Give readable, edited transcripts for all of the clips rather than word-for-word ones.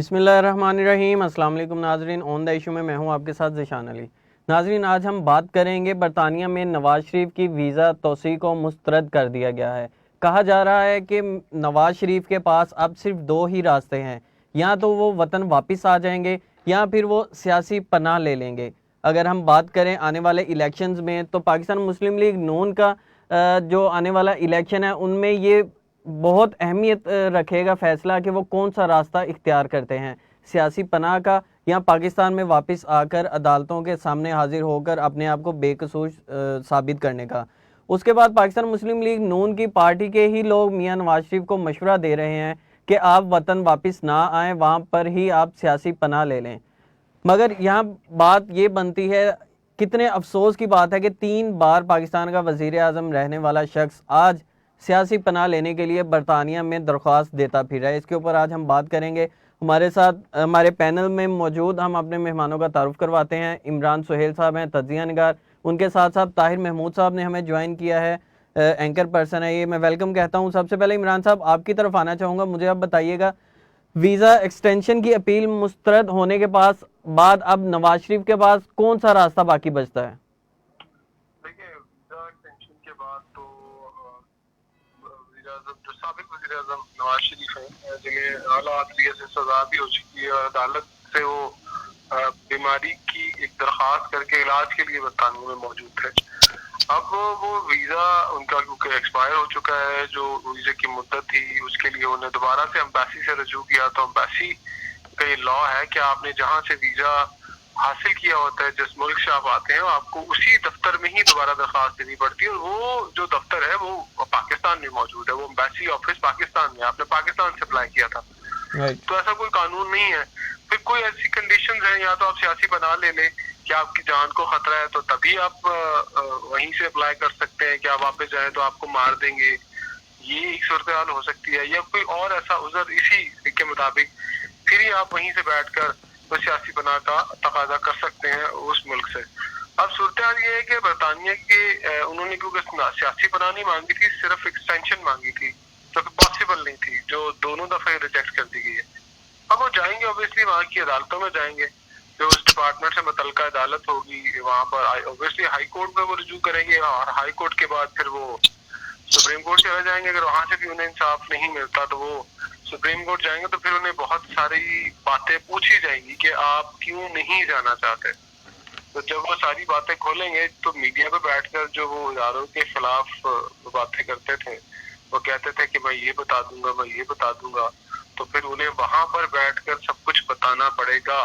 بسم اللہ الرحمن الرحیم۔ السلام علیکم ناظرین، آن دا ایشو میں ہوں آپ کے ساتھ ذیشان علی۔ ناظرین، آج ہم بات کریں گے برطانیہ میں نواز شریف کی ویزا توسیع کو مسترد کر دیا گیا ہے۔ کہا جا رہا ہے کہ نواز شریف کے پاس اب صرف دو ہی راستے ہیں، یا تو وہ وطن واپس آ جائیں گے یا پھر وہ سیاسی پناہ لے لیں گے۔ اگر ہم بات کریں آنے والے الیکشنز میں، تو پاکستان مسلم لیگ نون کا جو آنے والا الیکشن ہے ان میں یہ بہت اہمیت رکھے گا فیصلہ کہ وہ کون سا راستہ اختیار کرتے ہیں، سیاسی پناہ کا یا پاکستان میں واپس آ کر عدالتوں کے سامنے حاضر ہو کر اپنے آپ کو بے قصور ثابت کرنے کا۔ اس کے بعد پاکستان مسلم لیگ نون کی پارٹی کے ہی لوگ میاں نواز شریف کو مشورہ دے رہے ہیں کہ آپ وطن واپس نہ آئیں، وہاں پر ہی آپ سیاسی پناہ لے لیں۔ مگر یہاں بات یہ بنتی ہے، کتنے افسوس کی بات ہے کہ 3 بار پاکستان کا وزیر اعظم رہنے والا شخص آج سیاسی پناہ لینے کے لیے برطانیہ میں درخواست دیتا پھر رہا ہے۔ اس کے اوپر آج ہم بات کریں گے۔ ہمارے ساتھ ہمارے پینل میں موجود ہم اپنے مہمانوں کا تعارف کرواتے ہیں۔ عمران سہیل صاحب ہیں، تجزیہ نگار، ان کے ساتھ ساتھ طاہر محمود صاحب نے ہمیں جوائن کیا ہے، اینکر پرسن ہے یہ، میں ویلکم کہتا ہوں۔ سب سے پہلے عمران صاحب آپ کی طرف آنا چاہوں گا، مجھے اب بتائیے گا، ویزا ایکسٹینشن کی اپیل مسترد ہونے کے بعد اب نواز شریف کے پاس کون سا راستہ باقی بچتا ہے؟ دیکھیے، ویزا ایکسٹینشن کے بعد تو جو سابق وزیر اعظم نواز شریف ہیں، جنہیں اعلیٰ عدلیہ سے سزا بھی ہو چکی ہے اور عدالت سے وہ بیماری کی ایک درخواست کر کے علاج کے لیے برطانیہ میں موجود تھے، اب وہ ویزا ان کا کیونکہ ایکسپائر ہو چکا ہے، جو ویزے کی مدت تھی اس کے لیے انہیں دوبارہ سے امبیسی سے رجوع کیا، تو امبیسی کا یہ لا ہے کہ آپ نے جہاں سے ویزا حاصل کیا ہوتا ہے، جس ملک سے آپ آتے ہیں، آپ کو اسی دفتر میں ہی دوبارہ درخواست دینی پڑتی ہے، اور وہ جو دفتر ہے وہ پاکستان میں موجود ہے، وہ امبیسی آفس پاکستان میں، آپ نے پاکستان سے اپلائی کیا تھا، تو ایسا کوئی قانون نہیں ہے۔ پھر کوئی ایسی کنڈیشنز ہیں، یا تو آپ سیاسی پناہ لے لیں کہ آپ کی جان کو خطرہ ہے، تو تبھی آپ وہیں سے اپلائی کر سکتے ہیں کہ آپ واپس جائیں تو آپ کو مار دیں گے، یہ ایک صورتحال ہو سکتی ہے، یا کوئی اور ایسا عذر اسی کے مطابق پھر ہی آپ وہیں سے بیٹھ کر وہ سیاسی پناہ کا تقاضا کر سکتے ہیں اس ملک سے۔ اب صورتحال یہ ہے کہ برطانیہ کے انہوں نے کیونکہ سیاسی پناہ نہیں مانگی تھی، صرف ایکسٹینشن مانگی تھی جو کہ پاسبل نہیں تھی، جو دونوں دفعہ ریجیکٹ کر دی گئی ہے۔ اب وہ جائیں گے اوبیسلی وہاں کی عدالتوں میں جائیں گے، جو اس ڈپارٹمنٹ سے متعلقہ عدالت ہوگی وہاں پر اوبیسلی ہائی کورٹ میں وہ رجوع کریں گے، اور ہائی کورٹ کے بعد پھر وہ سپریم کورٹ چلے جائیں گے۔ اگر وہاں سے بھی انہیں انصاف نہیں ملتا تو وہ سپریم کورٹ جائیں گے، تو پھر انہیں بہت ساری باتیں پوچھی جائیں گی کہ آپ کیوں نہیں جانا چاہتے۔ تو جب وہ ساری باتیں کھولیں گے تو میڈیا پہ بیٹھ کر جو وہ اداروں کے خلاف باتیں کرتے تھے، وہ کہتے تھے کہ میں یہ بتا دوں گا، میں یہ بتا دوں گا، تو پھر انہیں وہاں پر بیٹھ کر سب کچھ بتانا پڑے گا۔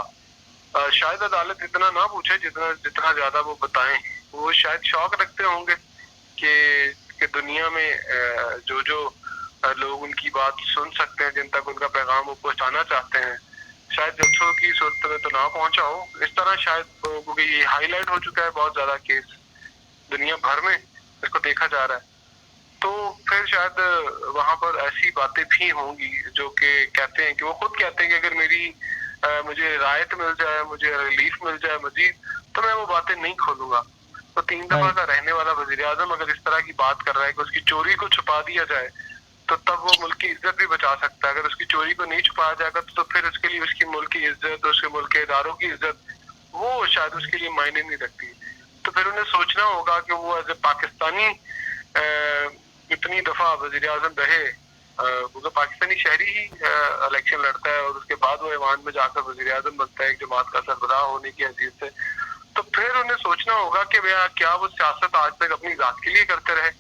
شاید عدالت اتنا نہ پوچھے جتنا زیادہ وہ بتائیں۔ وہ شاید شوق رکھتے ہوں گے کہ دنیا میں جو لوگ ان کی بات سن سکتے ہیں، جن تک ان کا پیغام وہ پہنچانا چاہتے ہیں، شاید جلسوں کی صورت میں تو نہ پہنچا ہو، اس طرح شاید، کیونکہ یہ ہائی لائٹ ہو چکا ہے بہت زیادہ کیس دنیا بھر میں، اس کو دیکھا جا رہا ہے، تو پھر شاید وہاں پر ایسی باتیں بھی ہوں گی جو کہ کہتے ہیں کہ وہ خود کہتے ہیں کہ اگر مجھے رعایت مل جائے، مجھے ریلیف مل جائے مزید، تو میں وہ باتیں نہیں کھولوں گا۔ تو 3 دفعہ کا رہنے والا وزیر اعظم اگر اس طرح کی بات کر رہا ہے کہ اس کی چوری کو چھپا دیا جائے تو تب وہ ملک کی عزت بھی بچا سکتا ہے۔ اگر اس کی چوری کو نہیں چھپایا جائے گا تو پھر اس کے لیے اس کی ملک کی عزت، اس کے ملک کے اداروں کی عزت، وہ شاید اس کے لیے معنی نہیں رکھتی۔ تو پھر انہیں سوچنا ہوگا کہ وہ ایز اے پاکستانی اتنی دفعہ وزیر اعظم رہے، کیونکہ پاکستانی شہری ہی الیکشن لڑتا ہے اور اس کے بعد وہ ایوان میں جا کر وزیر اعظم بنتا ہے ایک جماعت کا سربراہ ہونے کی حیثیت سے، تو پھر انہیں سوچنا ہوگا کہ کیا وہ سیاست آج تک اپنی ذات کے لیے کرتے رہے،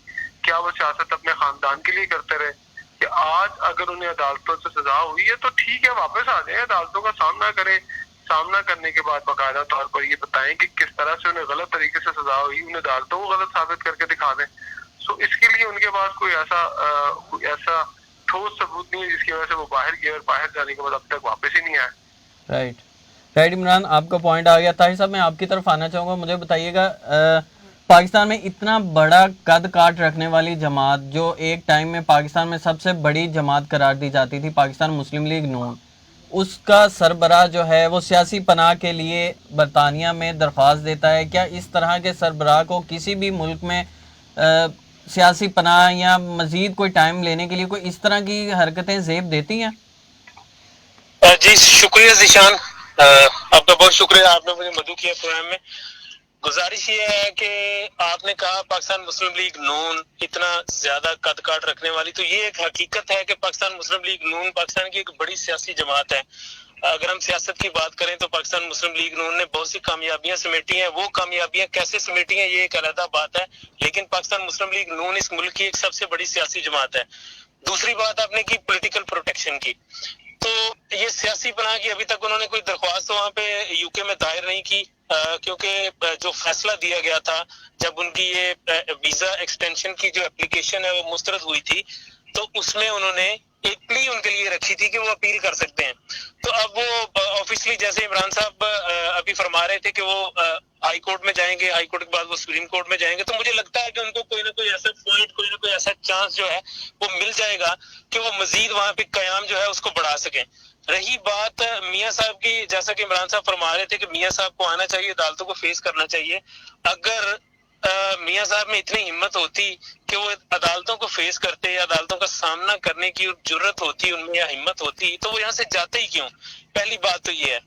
کیا وہ سیاست اپنے خاندان کے لیے کرتے رہے، کہ آج اگر انہیں عدالتوں سے سزا ہوئی ہے تو ٹھیک ہے، واپس آ جائیں، عدالتوں کا سامنا کریں، سامنا کرنے کے بعد باقاعدہ طور پر یہ بتائیں کہ کس طرح سے انہیں غلط طریقے سے سزا ہوئی، انہیں عدالتوں کو غلط ثابت کر کے دکھا دیں۔ سو اس کے لیے ان کے پاس کوئی ایسا ٹھوس ثبوت نہیں ہے جس کی وجہ سے وہ باہر گئے اور باہر جانے کے بعد اب تک واپس ہی نہیں آئے۔ رائٹ عمران، آپ کا پوائنٹ آ گیا۔ طاہر صاحب، میں آپ کی طرف آنا چاہوں گا، مجھے بتائیے گا، پاکستان میں اتنا بڑا قد کاٹ رکھنے والی جماعت جو ایک ٹائم میں پاکستان میں سب سے بڑی جماعت قرار دی جاتی تھی، پاکستان مسلم لیگ نون، اس کا سربراہ جو ہے وہ سیاسی پناہ کے لیے برطانیہ میں درخواست دیتا ہے۔ کیا اس طرح کے سربراہ کو کسی بھی ملک میں سیاسی پناہ یا مزید کوئی ٹائم لینے کے لیے کوئی اس طرح کی حرکتیں زیب دیتی ہیں؟ जी शुक्रिया ज़ीशान, आपका बहुत शुक्रिया, आपने मुझे मदऊ किया प्रोग्राम में। गुजारिश ये है कि आपने कहा पाकिस्तान मुस्लिम लीग नून इतना ज्यादा कद काट रखने वाली, तो ये एक हकीकत है कि पाकिस्तान मुस्लिम लीग नून पाकिस्तान की एक बड़ी सियासी जमात है। अगर हम सियासत की बात करें तो पाकिस्तान मुस्लिम लीग नून ने बहुत सी कामयाबियां समेटी हैं। वो कामयाबियां कैसे समेटी हैं ये एक अलग बात है, लेकिन पाकिस्तान मुस्लिम लीग नून इस मुल्क की एक सबसे बड़ी सियासी जमात है। दूसरी बात आपने की पॉलिटिकल प्रोटेक्शन की, तो ये सियासी पनाह की अभी तक उन्होंने कोई दरख्वास्त वहाँ पे यूके में दायर नहीं की, क्योंकि जो फैसला दिया गया था जब उनकी ये वीजा एक्सटेंशन की जो एप्लीकेशन है वो मुस्तरद हुई थी, तो उसमें उन्होंने एक प्ली उनके लिए रखी थी कि वो अपील कर सकते हैं। तो अब वो ऑफिशियली जैसे इमरान साहब अभी फरमा रहे थे कि वो हाई कोर्ट में जाएंगे, हाई कोर्ट के बाद वो सुप्रीम कोर्ट में जाएंगे, तो मुझे लगता है कि उनको कोई ना कोई ऐसा पॉइंट, कोई ना कोई ऐसा चांस जो है वो मिल जाएगा कि वो मजीद वहां पे कयाम जो है उसको बढ़ा सकें। रही बात मियां साहब की, जैसा कि इमरान साहब फरमा रहे थे कि मियां साहब को आना चाहिए, अदालतों को फेस करना चाहिए। अगर मियां साहब में इतनी हिम्मत होती कि वो अदालतों को फेस करते या अदालतों का सामना करने की जुर्रत होती उनमें या हिम्मत होती, तो वो यहाँ से जाते ही क्यों? पहली बात तो ये है।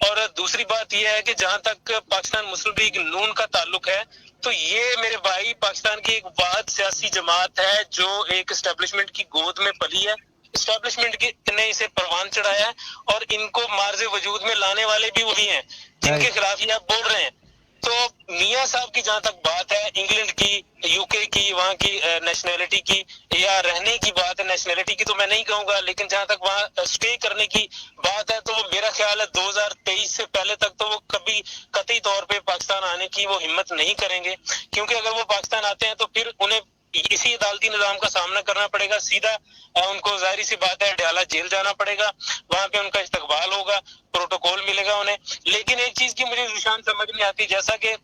और दूसरी बात ये है कि जहां तक पाकिस्तान मुस्लिम लीग नून का ताल्लुक है, तो ये मेरे भाई पाकिस्तान की एक वाहिद सियासी जमात है जो एक एस्टेब्लिशमेंट की गोद में पली है। एस्टेब्लिशमेंट ने इसे परवान चढ़ाया है और इनको मार्ज वजूद में लाने वाले भी वही हैं जिनके खिलाफ ये आप बोल रहे हैं। तो मियां साहब की जहां तक बात है इंग्लैंड की, यूके की, वहां की नेशनैलिटी की या रहने की बात है, नेशनैलिटी की तो मैं नहीं कहूंगा, लेकिन जहां तक वहां स्टे करने की बात है, तो वो मेरा ख्याल है 2023 से पहले तक तो वो कभी कतई तौर पे पाकिस्तान आने की वो हिम्मत नहीं करेंगे, क्योंकि अगर वो पाकिस्तान आते हैं तो फिर उन्हें इसी अदालती निजाम का सामना करना पड़ेगा। सीधा उनको जाहिर सी बात है डयाला जेल जाना पड़ेगा, वहां पे उनका इस्तकबाल होगा, प्रोटोकॉल मिलेगा उन्हें। लेकिन एक चीज की मुझे निशान समझ नहीं आती, जैसा कि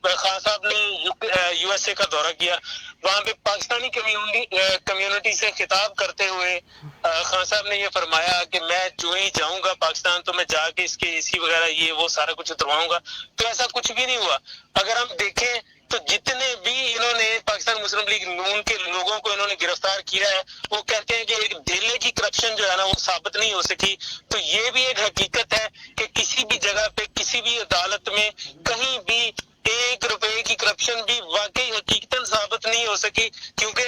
खान साहब ने यूएसए का दौरा किया, वहां पे पाकिस्तानी कम्युनिटी से खिताब करते हुए खान साहब ने ये फरमाया कि मैं जो ही जाऊंगा पाकिस्तान तो मैं जाके इसके एसी वगैरह ये वो सारा कुछ उतरवाऊंगा। तो ऐसा कुछ भी नहीं हुआ। अगर हम देखें तो जितने भी इन्होंने पाकिस्तान मुस्लिम लीग नून के लोगों को इन्होंने गिरफ्तार किया है, वो कहते हैं कि एक डेले की करप्शन जो है ना वो साबित नहीं हो सकी। तो ये भी एक हकीकत है कि किसी भी जगह पे किसी भी अदालत में कहीं भी 1 रुपए की करप्शन भी वाकई हकीकतन साबित नहीं हो सकी, क्योंकि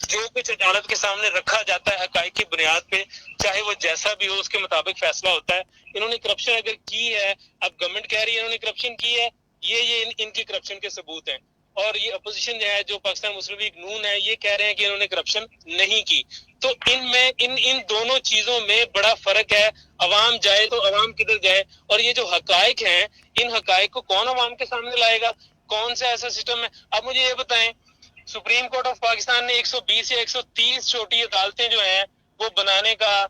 जो कुछ अदालत के सामने रखा जाता है हकाइक की बुनियाद पे, चाहे वो जैसा भी हो उसके मुताबिक फैसला होता है। इन्होंने करप्शन अगर की है, अब गवर्नमेंट कह रही है इन्होंने करप्शन की है, ये इनकी करप्शन के सबूत हैं। और ये अपोजिशन जो है, जो पाकिस्तान मुस्लिम लीग नून है, ये कह रहे हैं कि इन्होंने करप्शन नहीं की। तो इनमें इन दोनों चीजों में बड़ा फर्क है। अवाम जाए तो अवाम किधर जाए? और ये जो हकाइक हैं, इन हकाइक को कौन अवाम के सामने लाएगा? कौन सा ऐसा सिस्टम है? अब मुझे ये बताएं, सुप्रीम कोर्ट ऑफ पाकिस्तान ने 120 या 130 छोटी अदालतें जो हैं वो बनाने का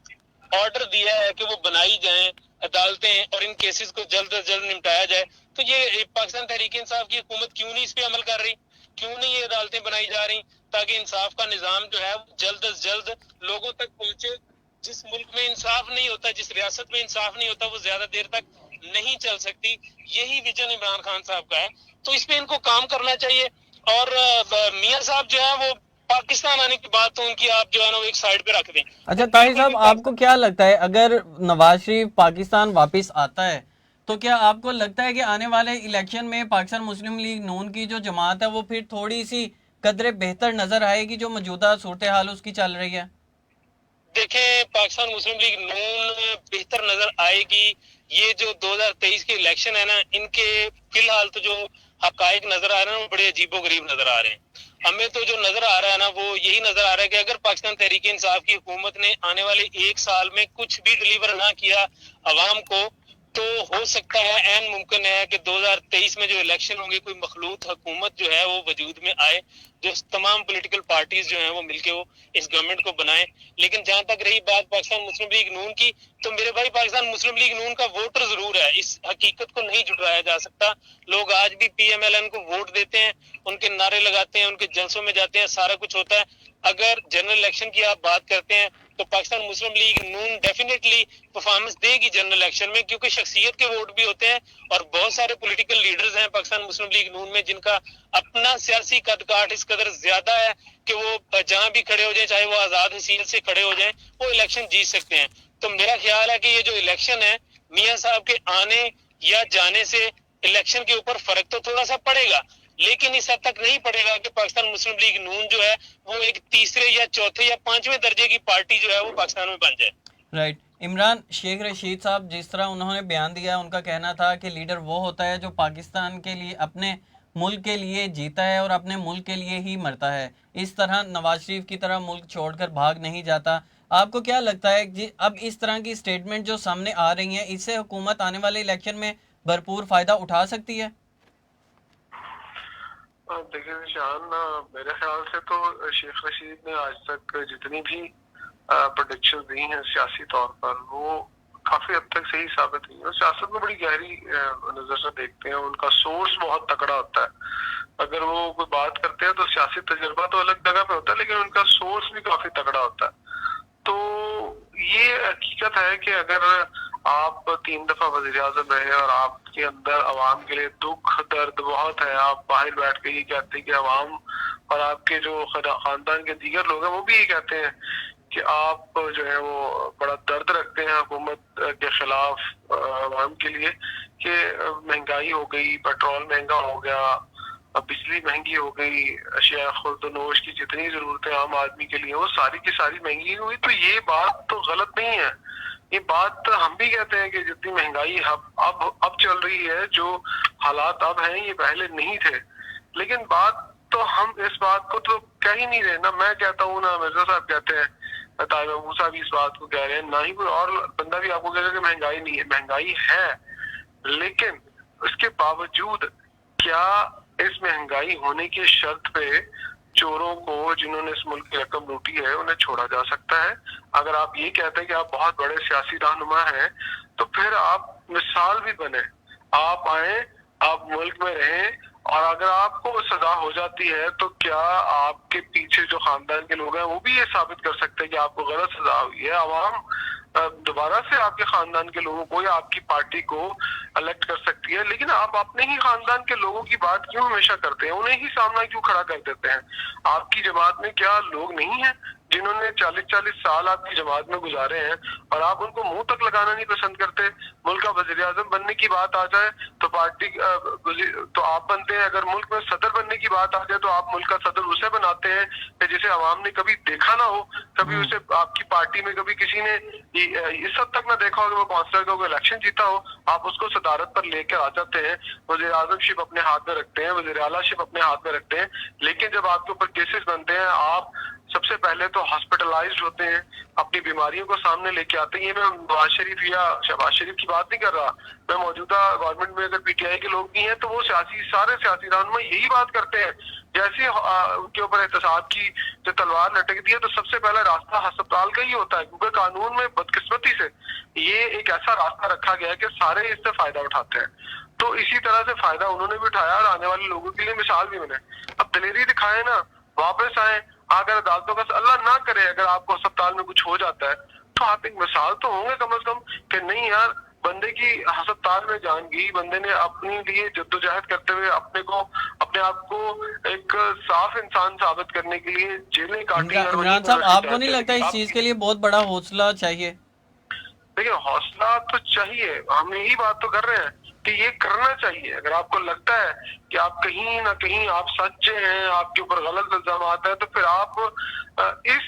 ऑर्डर दिया है कि वो बनाई जाएं अदालतें और इन केसेस को जल्द अज जल्द निपटाया जाए। तो ये पाकिस्तान तहरीक इंसाफ की हुकूमत क्यों नहीं इस पे अमल कर रही? क्यों नहीं ये अदालतें बनाई जा रही ताकि इंसाफ का निजाम जो है जल्द अज जल्द लोगों तक पहुंचे? जिस मुल्क में इंसाफ नहीं होता, जिस रियासत में इंसाफ नहीं होता, वो ज्यादा देर तक नहीं चल सकती। यही विजन इमरान खान साहब का है, तो इस पे इनको काम करना चाहिए। और मियां साहब जो है वो पाकिस्तान आने की बात तो उनकी आप जो है ना वो एक साइड पे रख दें। अच्छा ताहिर साहब, आपको क्या लगता है अगर नवाज शरीफ पाकिस्तान वापस आता है तो क्या आपको लगता है कि आने वाले इलेक्शन में पाकिस्तान मुस्लिम लीग नून की जो जमात है वो फिर थोड़ी सी कदरे बेहतर नजर आएगी जो मौजूदा सूरत हाल उसकी चल रही है? देखें, पाकिस्तान मुस्लिम लीग नून बेहतर नजर आएगी। ये जो 2023 के इलेक्शन है ना, इनके फिलहाल तो जो हकायक नजर आ रहे हैं वो बड़े अजीबो गरीब नजर आ रहे हैं। हमें तो जो नजर आ रहा है ना वो यही नजर आ रहा है कि अगर पाकिस्तान तहरीक इंसाफ की हुकूमत ने आने वाले 1 साल में कुछ भी डिलीवर ना किया अवाम को, तो हो सकता है, ऐन मुमकिन है कि 2023 में जो इलेक्शन होंगे कोई मखलूत हुकूमत जो है वो वजूद में आए, जो तमाम पॉलिटिकल पार्टीज जो हैं वो मिलके वो इस गवर्नमेंट को बनाएं। लेकिन जहां तक रही बात पाकिस्तान मुस्लिम लीग नून की, तो मेरे भाई पाकिस्तान मुस्लिम लीग नून का वोटर जरूर है, इस हकीकत को नहीं झुटलाया जा सकता। लोग आज भी PMLN को वोट देते हैं, उनके नारे लगाते हैं, उनके जलसों में जाते हैं, सारा कुछ होता है। अगर जनरल इलेक्शन की आप बात करते हैं तो पाकिस्तान मुस्लिम लीग नून डेफिनेटली परफॉर्मेंस देगी जनरल इलेक्शन में, क्योंकि शख्सियत के वोट भी होते हैं और बहुत सारे पॉलिटिकल लीडर्स हैं पाकिस्तान मुस्लिम लीग नून में जिनका अपना सियासी कद काठ इस कदर ज्यादा है कि वो जहां भी खड़े हो जाए, चाहे वो आजाद हसीयत से खड़े हो जाए, वो इलेक्शन जीत सकते हैं। تو میرا خیال ہے کہ یہ جو الیکشن ہے میاں صاحب کے آنے یا جانے سے الیکشن کے اوپر فرق تو تھوڑا سا پڑے گا، لیکن اس حد تک نہیں پڑے گا کہ پاکستان مسلم لیگ نون جو ہے وہ ایک تیسرے یا چوتھے یا پانچویں درجے کی پارٹی جو ہے وہ پاکستان میں بن جائے. رائٹ. عمران شیخ رشید صاحب جس طرح انہوں نے بیان دیا، ان کا کہنا تھا کہ لیڈر وہ ہوتا ہے جو پاکستان کے لیے، اپنے ملک کے لیے جیتا ہے اور اپنے ملک کے لیے ہی مرتا ہے، اس طرح نواز شریف کی طرح ملک چھوڑ کر بھاگ نہیں جاتا. آپ کو کیا لگتا ہے جی اب اس طرح کی سٹیٹمنٹ جو سامنے آ رہی ہیں، اس سے حکومت آنے والے الیکشن میں بھرپور فائدہ اٹھا سکتی ہے؟ دیکھیں نشان، میرے خیال سے تو شیخ رشید نے آج تک جتنی بھی پروڈکشن دی ہیں سیاسی طور پر، وہ کافی حد تک صحیح ثابت ہوئی ہیں. سیاست میں بڑی گہری نظر سے دیکھتے ہیں، ان کا سورس بہت تکڑا ہوتا ہے. اگر وہ کوئی بات کرتے ہیں تو سیاسی تجربہ تو الگ جگہ پہ ہوتا ہے، لیکن ان کا سورس بھی کافی تکڑا ہوتا ہے. تو یہ حقیقت ہے کہ اگر آپ 3 دفعہ وزیر اعظم رہے اور آپ کے اندر عوام کے لیے دکھ درد بہت ہے، آپ باہر بیٹھ کے یہ کہتے ہیں کہ عوام اور آپ کے جو خاندان کے دیگر لوگ ہیں وہ بھی یہ کہتے ہیں کہ آپ جو ہے وہ بڑا درد رکھتے ہیں حکومت کے خلاف عوام کے لیے، کہ مہنگائی ہو گئی، پیٹرول مہنگا ہو گیا، بجلی مہنگی ہو گئی، اشیاء خورد و نوش کی جتنی ضرورتیں عام آدمی کے لیے وہ ساری کی ساری مہنگی ہوئی. تو یہ بات تو غلط نہیں ہے. یہ بات ہم بھی کہتے ہیں کہ جتنی مہنگائی اب چل رہی ہے، جو حالات اب ہیں یہ پہلے نہیں تھے. لیکن بات تو ہم اس بات کو تو کہہ ہی نہیں رہے، نہ میں کہتا ہوں نہ مرزا صاحب کہتے ہیں، نہ طاہر محمود صاحب اس بات کو کہہ رہے ہیں، نہ ہی کوئی اور بندہ بھی آپ کو کہے گا کہ مہنگائی نہیں ہے. مہنگائی ہے، لیکن اس کے باوجود کیا اس مہنگائی ہونے کی شرط پہ چوروں کو جنہوں نے اس ملک کی رقم لوٹی ہے انہیں چھوڑا جا سکتا ہے؟ اگر آپ یہ کہتے ہیں کہ آپ بہت بڑے سیاسی رہنما ہیں تو پھر آپ مثال بھی بنے، آپ آئیں، آپ ملک میں رہیں، اور اگر آپ کو سزا ہو جاتی ہے تو کیا آپ کے پیچھے جو خاندان کے لوگ ہیں وہ بھی یہ ثابت کر سکتے ہیں کہ آپ کو غلط سزا ہوئی ہے؟ عوام دوبارہ سے آپ کے خاندان کے لوگوں کو یا آپ کی پارٹی کو الیکٹ کر سکتی ہے، لیکن آپ اپنے ہی خاندان کے لوگوں کی بات کیوں ہمیشہ کرتے ہیں؟ انہیں ہی سامنا کیوں کھڑا کر دیتے ہیں؟ آپ کی جماعت میں کیا لوگ نہیں ہیں جنہوں نے 40 سال آپ کی جماعت میں گزارے ہیں اور آپ ان کو منہ تک لگانا نہیں پسند کرتے؟ ملک کا وزیر اعظم بننے کی بات آ جائے تو پارٹی تو آپ بنتے ہیں، اگر ملک میں صدر بننے کی بات آ جائے تو آپ ملک کا صدر اسے بناتے ہیں کہ جسے عوام نے کبھی دیکھا نہ ہو، کبھی اسے آپ کی پارٹی میں کبھی کسی نے اس حد تک نہ دیکھا ہو کہ وہ کونسلر کا کوئی الیکشن جیتا ہو، آپ اس کو صدارت پر لے کے آ جاتے ہیں، وزیر اعظم شپ اپنے ہاتھ میں رکھتے ہیں، وزیر اعلیٰ شپ اپنے ہاتھ میں رکھتے ہیں. لیکن جب آپ کے اوپر کیسز بنتے ہیں، آپ سب سے پہلے تو ہاسپٹلائزڈ ہوتے ہیں، اپنی بیماریوں کو سامنے لے کے آتے ہیں. یہ میں نواز شریف یا شہباز شریف کی بات نہیں کر رہا، میں موجودہ گورنمنٹ میں اگر پی ٹی آئی کے لوگ بھی ہیں تو وہ سارے سیاسی رہنما یہی بات کرتے ہیں. جیسے ان کے اوپر احتساب کی جو تلوار لٹک دی ہے تو سب سے پہلا راستہ ہسپتال کا ہی ہوتا ہے، کیونکہ قانون میں بدقسمتی سے یہ ایک ایسا راستہ رکھا گیا ہے کہ سارے اس سے فائدہ اٹھاتے ہیں. تو اسی طرح سے فائدہ انہوں نے بھی اٹھایا اور آنے والے لوگوں کے لیے مثال بھی بنے. اب دلیری دکھائیں نا، واپس آئیں. اگر عدالتوں کا اللہ نہ کرے اگر آپ کو اسپتال میں کچھ ہو جاتا ہے تو آپ ایک مثال تو ہوں گے کم از کم کہ نہیں یار، بندے کی ہسپتال میں جان گئی، بندے نے اپنے لیے جدوجہد کرتے ہوئے اپنے آپ کو ایک صاف انسان ثابت کرنے کے لیے جیلیں کاٹی. عمران صاحب، آپ کو نہیں لگتا اس چیز کے لیے بہت بڑا حوصلہ چاہیے؟ دیکھیں، حوصلہ تو چاہیے، ہم یہی بات تو کر رہے ہیں کہ یہ کرنا چاہیے. اگر آپ کو لگتا ہے کہ آپ کہیں نہ کہیں آپ سچے ہیں، آپ کے اوپر غلط الزامات ہیں، تو پھر آپ اس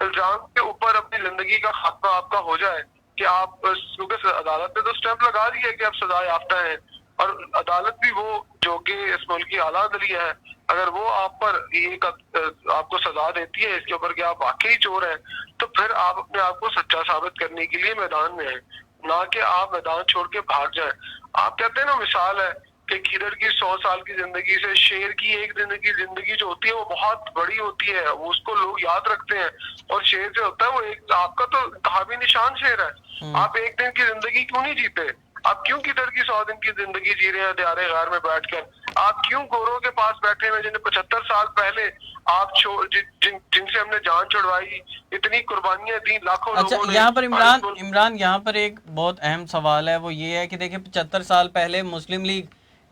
الزام کے اوپر اپنی زندگی کا خاتمہ آپ کا ہو جائے کہ آپ، کیونکہ عدالت نے تو اسٹیمپ لگا دی ہے کہ آپ سزا یافتہ ہیں، اور عدالت بھی وہ جو کہ اس ملک کی اعلیٰ عدلیہ ہے، اگر وہ آپ پر ایک آپ کو سزا دیتی ہے اس کے اوپر کہ آپ واقعی چور ہیں، تو پھر آپ اپنے آپ کو سچا ثابت کرنے کے لیے میدان میں ہیں، نہ کہ آپ میدان چھوڑ کے بھاگ جائیں. آپ کہتے ہیں نا، مثال ہے کہ گیدڑ کی 100 سال کی زندگی سے شیر کی ایک دن کی زندگی جو ہوتی ہے وہ بہت بڑی ہوتی ہے، وہ اس کو لوگ یاد رکھتے ہیں. اور شیر جو ہوتا ہے وہ ایک، آپ کا تو انتخابی نشان شیر ہے. آپ ایک دن کی زندگی کیوں نہیں جیتے؟ آپ کیوں گیدڑ کی 100 دن کی زندگی جی رہے ہیں دیارے غار میں بیٹھ کر؟ آپ کیوں گوروں کے پاس بیٹھے ہوئے جنہیں 75 سال پہلے آپ جن سے ہم نے جان چھڑوائی، اتنی قربانیاں دی، لاکھوں اچھا، لوگوں نے. یہاں پر عمران یہاں پر ایک بہت اہم سوال ہے، وہ یہ ہے کہ دیکھیں 75 سال پہلے مسلم لیگ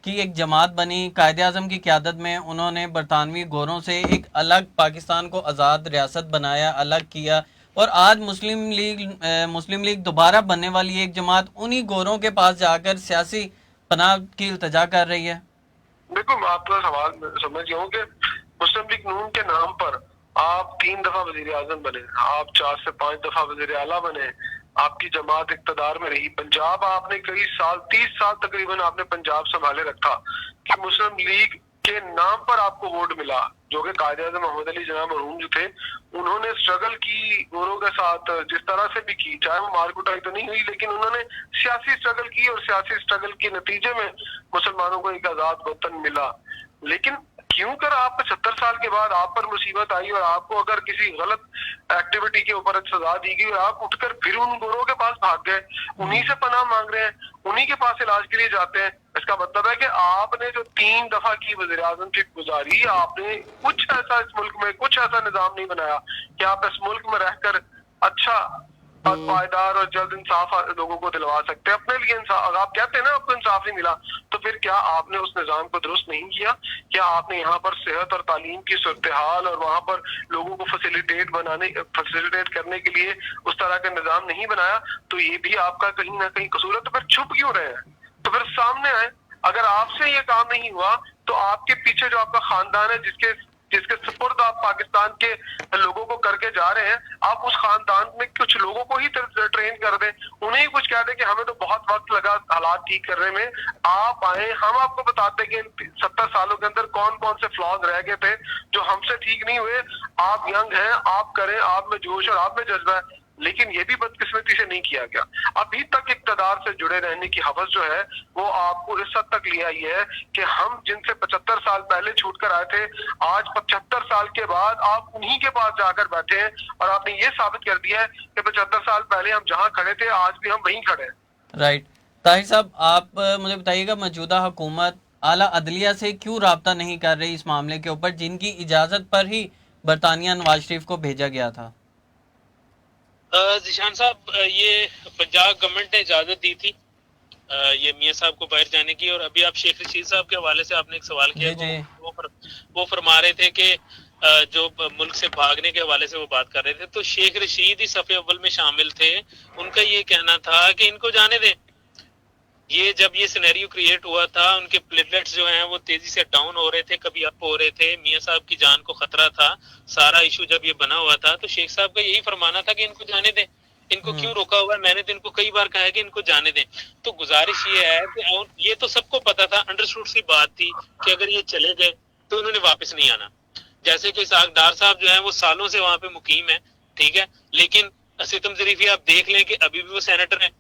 کی ایک جماعت بنی، قائد اعظم کی قیادت میں، انہوں نے برطانوی گوروں سے ایک الگ پاکستان کو آزاد ریاست بنایا، الگ کیا. اور آج مسلم لیگ دوبارہ بننے والی ایک جماعت انہی گوروں کے پاس جا کر سیاسی پناہ کی التجا کر رہی ہے؟ دیکھو میں آپ کا سوال سمجھ گیا ہوں کہ مسلم لیگ نون کے نام پر آپ 3 دفعہ وزیر اعظم بنے، آپ 4 سے 5 دفعہ وزیر اعلیٰ بنے، آپ کی جماعت اقتدار میں رہی، پنجاب آپ نے کئی سال 30 سال تقریباً آپ نے پنجاب سنبھالے رکھا کہ مسلم لیگ کے نام پر آپ کو ووٹ ملا، جو کہ قائد اعظم محمد علی جناح مرحوم جو تھے انہوں نے اسٹرگل کی گوروں کے ساتھ جس طرح سے بھی کی، چاہے وہ مار کٹائی تو نہیں ہوئی لیکن انہوں نے سیاسی اسٹرگل کی اور سیاسی اسٹرگل کے نتیجے میں مسلمانوں کو ایک آزاد وطن ملا۔ لیکن کیوں کر آپ 75 سال کے بعد آپ پر مصیبت آئی اور آپ کو اگر کسی غلط ایکٹیویٹی کے اوپر سزا دی گئی اور آپ اٹھ کر پھر ان گوروں کے پاس بھاگ گئے، انہی سے پناہ مانگ رہے ہیں، انہی کے پاس علاج کے لیے جاتے ہیں، اس کا مطلب ہے کہ آپ نے جو 3 دفعہ کی وزیر اعظم کی گزاری، آپ نے کچھ ایسا اس ملک میں کچھ ایسا نظام نہیں بنایا کہ آپ اس ملک میں رہ کر اچھا اور پائیدار اور جلد انصاف لوگوں کو دلوا سکتے ہیں اپنے لیے انصاف۔ اگر آپ کہتے ہیں نا آپ کو انصاف نہیں ملا تو پھر کیا آپ نے اس نظام کو درست نہیں کیا؟ کیا آپ نے یہاں پر صحت اور تعلیم کی صورتحال اور وہاں پر لوگوں کو فیسیلیٹیٹ کرنے کے لیے اس طرح کا نظام نہیں بنایا؟ تو یہ بھی آپ کا کہیں نہ کہیں قصور ہے، تو پھر چھپ کیوں رہے ہیں؟ تو پھر سامنے آئے، اگر آپ سے یہ کام نہیں ہوا تو آپ کے پیچھے جو آپ کا خاندان ہے جس کے سپرد آپ پاکستان کے لوگوں کو کر کے جا رہے ہیں، آپ اس خاندان میں کچھ لوگوں کو ہی ٹرین کر دیں، انہیں کچھ کہہ دیں کہ ہمیں تو بہت وقت لگا حالات ٹھیک کرنے میں، آپ آئیں، ہم آپ کو بتاتے ہیں کہ 70 سالوں کے اندر کون کون سے فلاز رہ گئے تھے جو ہم سے ٹھیک نہیں ہوئے، آپ ینگ ہیں، آپ کریں، آپ میں جوش اور آپ میں جذبہ ہے، لیکن یہ بھی بدقسمتی سے نہیں کیا گیا۔ ابھی تک اقتدار سے جڑے رہنے کی حوث جو ہے وہ آپ کو اس حد تک لے آئی ہے کہ ہم جن سے 75 سال پہلے چھوٹ کر آئے تھے، آج 75 سال کے بعد آپ انہی کے پاس جا کر بیٹھے ہیں اور آپ نے یہ ثابت کر دیا ہے کہ 75 سال پہلے ہم جہاں کھڑے تھے آج بھی ہم وہیں کھڑے ہیں۔ رائٹ۔ طاہر صاحب، آپ مجھے بتائیے گا، موجودہ حکومت اعلیٰ عدلیہ سے کیوں رابطہ نہیں کر رہی اس معاملے کے اوپر جن کی اجازت پر ہی برطانیہ نواز شریف کو بھیجا گیا تھا؟ ذیشان صاحب، یہ پنجاب گورنمنٹ نے اجازت دی تھی یہ میاں صاحب کو باہر جانے کی، اور ابھی آپ شیخ رشید صاحب کے حوالے سے آپ نے ایک سوال کیا، وہ فرما رہے تھے کہ جو ملک سے بھاگنے کے حوالے سے وہ بات کر رہے تھے، تو شیخ رشید ہی صف اول میں شامل تھے، ان کا یہ کہنا تھا کہ ان کو جانے دیں۔ یہ جب یہ سینیریو کریٹ ہوا تھا، ان کے پلیٹلیٹس جو ہیں وہ تیزی سے ڈاؤن ہو رہے تھے، کبھی اپ ہو رہے تھے، میاں صاحب کی جان کو خطرہ تھا، سارا ایشو جب یہ بنا ہوا تھا تو شیخ صاحب کا یہی فرمانا تھا کہ ان کو جانے دیں، ان کو کیوں روکا ہوا ہے؟ میں نے تو ان کو کئی بار کہا ہے کہ ان کو جانے دیں۔ تو گزارش یہ ہے کہ یہ تو سب کو پتا تھا، انڈرسٹوڈ سی بات تھی کہ اگر یہ چلے گئے تو انہوں نے واپس نہیں آنا۔ جیسے کہ اسحاق ڈار صاحب جو ہیں وہ سالوں سے وہاں پہ مقیم ہیں، ٹھیک ہے، لیکن ستم ظریفی آپ دیکھ لیں کہ ابھی بھی وہ سینیٹر ہیں،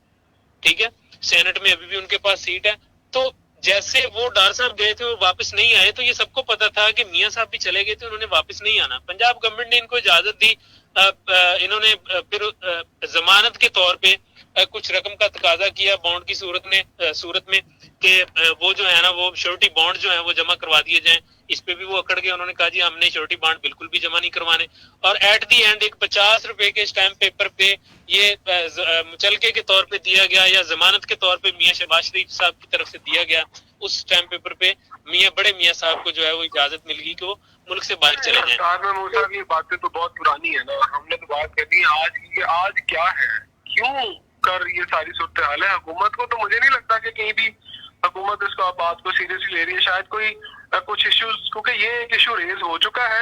ٹھیک ہے، سینٹ میں ابھی بھی ان کے پاس سیٹ ہے۔ تو جیسے وہ ڈار صاحب گئے تھے وہ واپس نہیں آئے، تو یہ سب کو پتا تھا کہ میاں صاحب بھی چلے گئے تھے، انہوں نے واپس نہیں آنا۔ پنجاب گورنمنٹ نے ان کو اجازت دی، انہوں نے پھر ضمانت کے طور پہ کچھ رقم کا تقاضا کیا بانڈ کی صورت میں کہ وہ جو ہے نا وہ شیورٹی بانڈ جو ہیں وہ جمع کروا دیے جائیں۔ اس پہ بھی وہ اکڑ گئے، انہوں نے کہا جی ہم نے شیورٹی بانڈ بالکل بھی جمع نہیں کروانے، اور ایٹ دی اینڈ ایک 50 روپے کے اسٹیمپ پیپر پہ یہ مچلکے کے طور پہ دیا گیا یا ضمانت کے طور پہ میاں شہباز شریف صاحب کی طرف سے دیا گیا، اس اسٹیمپ پیپر پہ بڑے میاں صاحب کو جو ہے وہ اجازت مل گئی کہ وہ ملک سے باہر چلے جائیں۔ صاحب یہ باتیں تو بہت پرانی ہے نا، ہم نے تو بات کرنی ہے آج کیا ہے، کیوں کر یہ ساری صورتحال ہے۔ حکومت کو تو مجھے نہیں لگتا کہ کہیں بھی حکومت اس کو بات کو سیریسلی لے رہی ہے، شاید کوئی کچھ ایشوز، کیونکہ یہ ایک ایشو ریز ہو چکا ہے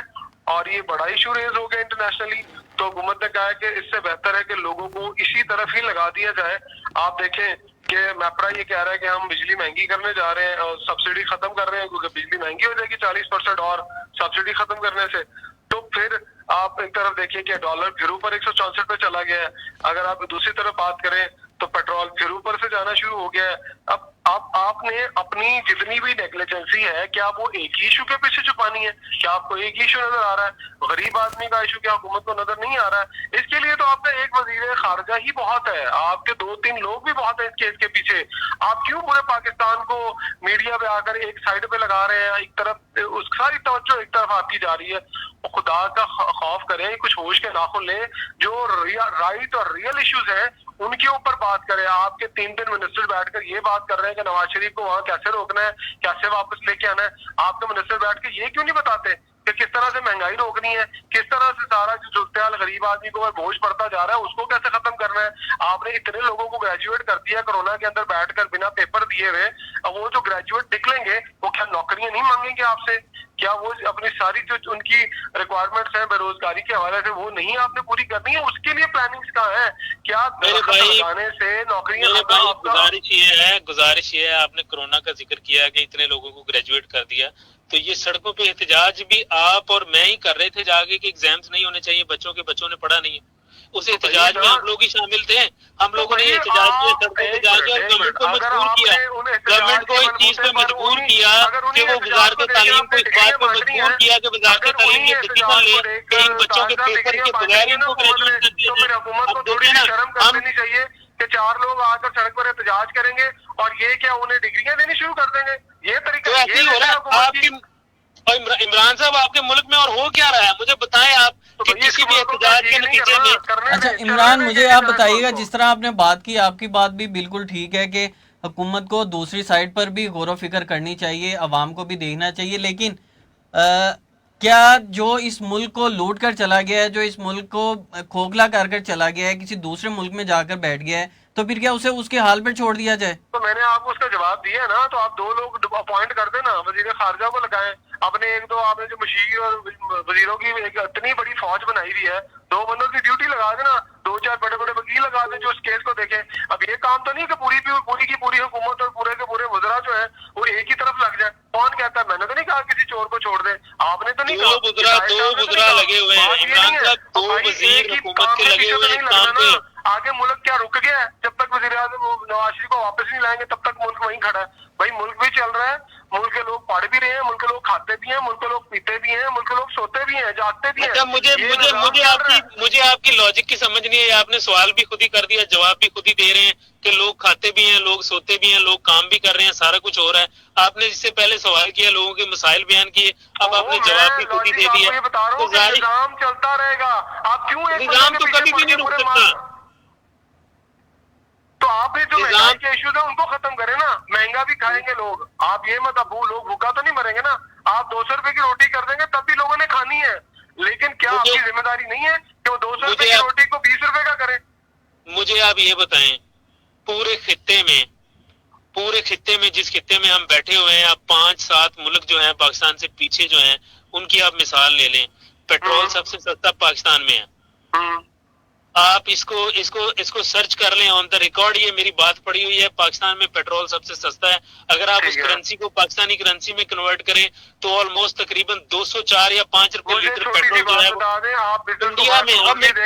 اور یہ بڑا ایشو ریز ہو گیا انٹرنیشنلی، تو حکومت نے کہا ہے کہ اس سے بہتر ہے کہ لوگوں کو اسی طرف ہی لگا دیا جائے۔ آپ دیکھیں کہ میپرا یہ کہہ رہا ہے کہ ہم بجلی مہنگی کرنے جا رہے ہیں اور سبسڈی ختم کر رہے ہیں، کیونکہ بجلی مہنگی ہو جائے گی 40% اور سبسڈی ختم کرنے سے۔ تو پھر آپ ایک طرف دیکھیں کہ ڈالر پھر اوپر 164 پہ چلا گیا ہے، اگر آپ دوسری طرف بات کریں تو پیٹرول پھر اوپر سے جانا شروع ہو گیا ہے۔ اب آپ نے اپنی جتنی بھی نیگلیجنسی ہے کیا وہ ایک ہی ایشو کے پیچھے چھپانی ہے؟ کیا آپ کو ایک ہی ایشو نظر آ رہا ہے؟ غریب آدمی کا ایشو کیا حکومت کو نظر نہیں آ رہا ہے؟ اس کے لیے تو آپ کا ایک وزیر خارجہ ہی بہت ہے، آپ کے 2-3 لوگ بھی بہت ہیں اس کیس کے پیچھے۔ آپ کیوں پورے پاکستان کو میڈیا پہ آ کر ایک سائڈ پہ لگا رہے ہیں؟ ایک طرف اس ساری توجہ ایک طرف آپ کی جا رہی ہے۔ خدا کا خوف کریں، کچھ ہوش کے ناخن لیں، جو رائٹ اور ریئل ایشوز ہیں ان کے اوپر بات کریں۔ آپ کے 3 منسٹر بیٹھ کر یہ بات کر رہے ہیں کہ نواز شریف کو وہاں کیسے روکنا ہے، کیسے واپس لے کے آنا ہے، آپ کے منسٹر بیٹھ کے یہ کیوں نہیں بتاتے کہ किस तरह से महंगाई रोकनी है, किस तरह से सारा जो सूरत-ए-हाल गरीब आदमी को बोझ पड़ता जा रहा है उसको कैसे खत्म करना है। आपने इतने लोगों को ग्रेजुएट कर दिया कोरोना के अंदर बैठकर बिना पेपर दिए हुए, अब वो जो ग्रेजुएट निकलेंगे वो क्या नौकरियां नहीं मांगेंगे आपसे? क्या वो अपनी सारी जो उनकी रिक्वायरमेंट्स हैं बेरोजगारी के हवाले से वो नहीं आपने पूरी करनी है? उसके लिए प्लानिंग्स कहाँ है? क्या मेरे भाई लगाने से नौकरियां मेरे खत्म भाई आपका गुजारिश ये है, आपने कोरोना का जिक्र किया कि इतने लोगों को ग्रेजुएट कर दिया, तो ये सड़कों पे एहतजाज भी आप और मैं ही कर रहे थे जाके कि एग्जाम्स नहीं होने चाहिए, बच्चों ने पढ़ा नहीं है। उस एहतजाज में हम लोग ही शामिल थे, हम लोगों ने एहतजाज किया सड़कों पे जाके और गवर्नमेंट को मजबूर किया, गवर्नमेंट को इस चीज पे मजबूर किया कि वो वजारत तालीम को इस बात पे मजबूर किया कि वजारत तालीम ये डिसीजन ले कि इन बच्चों के पेपर के बगैर इनको ग्रेजुएट कर दिया जाए। हुकूमत को अब थोड़ी देखिए सी ना, शर्म कर हम लेनी चाहिए कि 4 लोग आकर सड़क पर एहतजाज करेंगे और ये क्या उन्हें डिग्रियां देनी शुरू कर देंगे? ये तो तरीका ऐसे ही हो रहा है आपकी। और इमरान साहब आपके मुल्क में और हो क्या रहा है, मुझे बताएं आप कि किसी भी एहतजाज के नतीजे में। अच्छा इमरान, मुझे आप बताइएगा, जिस तरह आपने बात की, आपकी बात भी बिल्कुल ठीक है कि हुकूमत को दूसरी साइड पर भी गौर व फिक्र करनी चाहिए, अवाम को भी देखना चाहिए, लेकिन क्या जो इस मुल्क को लूट कर चला गया है, जो इस मुल्क को खोखला कर चला गया है, किसी दूसरे मुल्क में जाकर बैठ गया है, तो फिर क्या उसे उसके हाल पर छोड़ दिया जाए? तो मैंने आपको उसका जवाब दिया ना, तो आप 2 लोग अपॉइंट कर देना, वजीर खारजा को लगाएं अपने, एक दो आपने जो मशीर और वजीरों की एक इतनी बड़ी फौज बनाई हुई है, 2 बंदों की ड्यूटी लगा देना, 2-4 बड़े बड़े वकील लगा दें जो इस केस को देखें। अब ये काम तो नहीं कि पूरी की पूरी हुकूमत और पूरे के पूरे वज़रा जो है वो एक ही तरफ लग जाए। कौन कहता है? मैंने तो नहीं कहा किसी चोर को छोड़ दे, आपने तो नहीं कहा। दो बुजरा लगे हुए हैं इमरान साहब, 2 वजीर हुकूमत के लगे हुए हैं काम पे। आगे मुल्क क्या रुक गया है? जब तक वज़ीर आज़म नवाज शरीफ को वापस नहीं लाएंगे तब तक मुल्क वहीं खड़ा है। भाई मुल्क भी चल रहा है, मुल्क के लोग पढ़ भी रहे हैं, मुल्क के लोग खाते भी हैं, मुल्क के लोग पीते भी हैं, मुल्क के लोग सोते भी हैं, जागते भी हैं। अच्छा मुझे आपकी लॉजिक की समझ नहीं है। आपने सवाल भी खुद ही कर दिया, जवाब भी खुद ही दे रहे हैं कि लोग खाते भी हैं, लोग सोते भी हैं, लोग काम भी कर रहे हैं, सारा कुछ हो रहा है। आपने इससे पहले सवाल किया, लोगों के मसाइल बयान किए, अब आपने जवाब भी खुद ही दे दिया। निजाम चलता रहेगा, आप क्यों निजाम तो कभी भी नहीं रुक सकता। तो आप भी जो महंगाई के इश्यूज है उनको खत्म करें ना, महंगा भी खाएंगे लोग। आप ये मत अब लोग भूखा तो नहीं मरेंगे ना। आप 200 रुपए की रोटी कर देंगे तब भी लोगों ने खानी है, लेकिन क्या आपकी जिम्मेदारी नहीं है कि वो 200 रुपए की रोटी को 20 रुपए का करें? मुझे आप ये बताएं, पूरे खित्ते में जिस खित्ते में हम बैठे हुए हैं, आप 5-7 मुल्क जो हैं पाकिस्तान से पीछे जो हैं, उनकी आप मिसाल ले लें। पेट्रोल सबसे सस्ता पाकिस्तान में है। आप इसको सर्च कर लें ऑन द रिकॉर्ड, ये मेरी बात पड़ी हुई है, पाकिस्तान में पेट्रोल सबसे सस्ता है। अगर आप उस करेंसी को पाकिस्तानी करेंसी में कन्वर्ट करें तो ऑलमोस्ट तकरीबन 204 या 5 रुपए लीटर पेट्रोल जो है वो इंडिया में। अब मेरी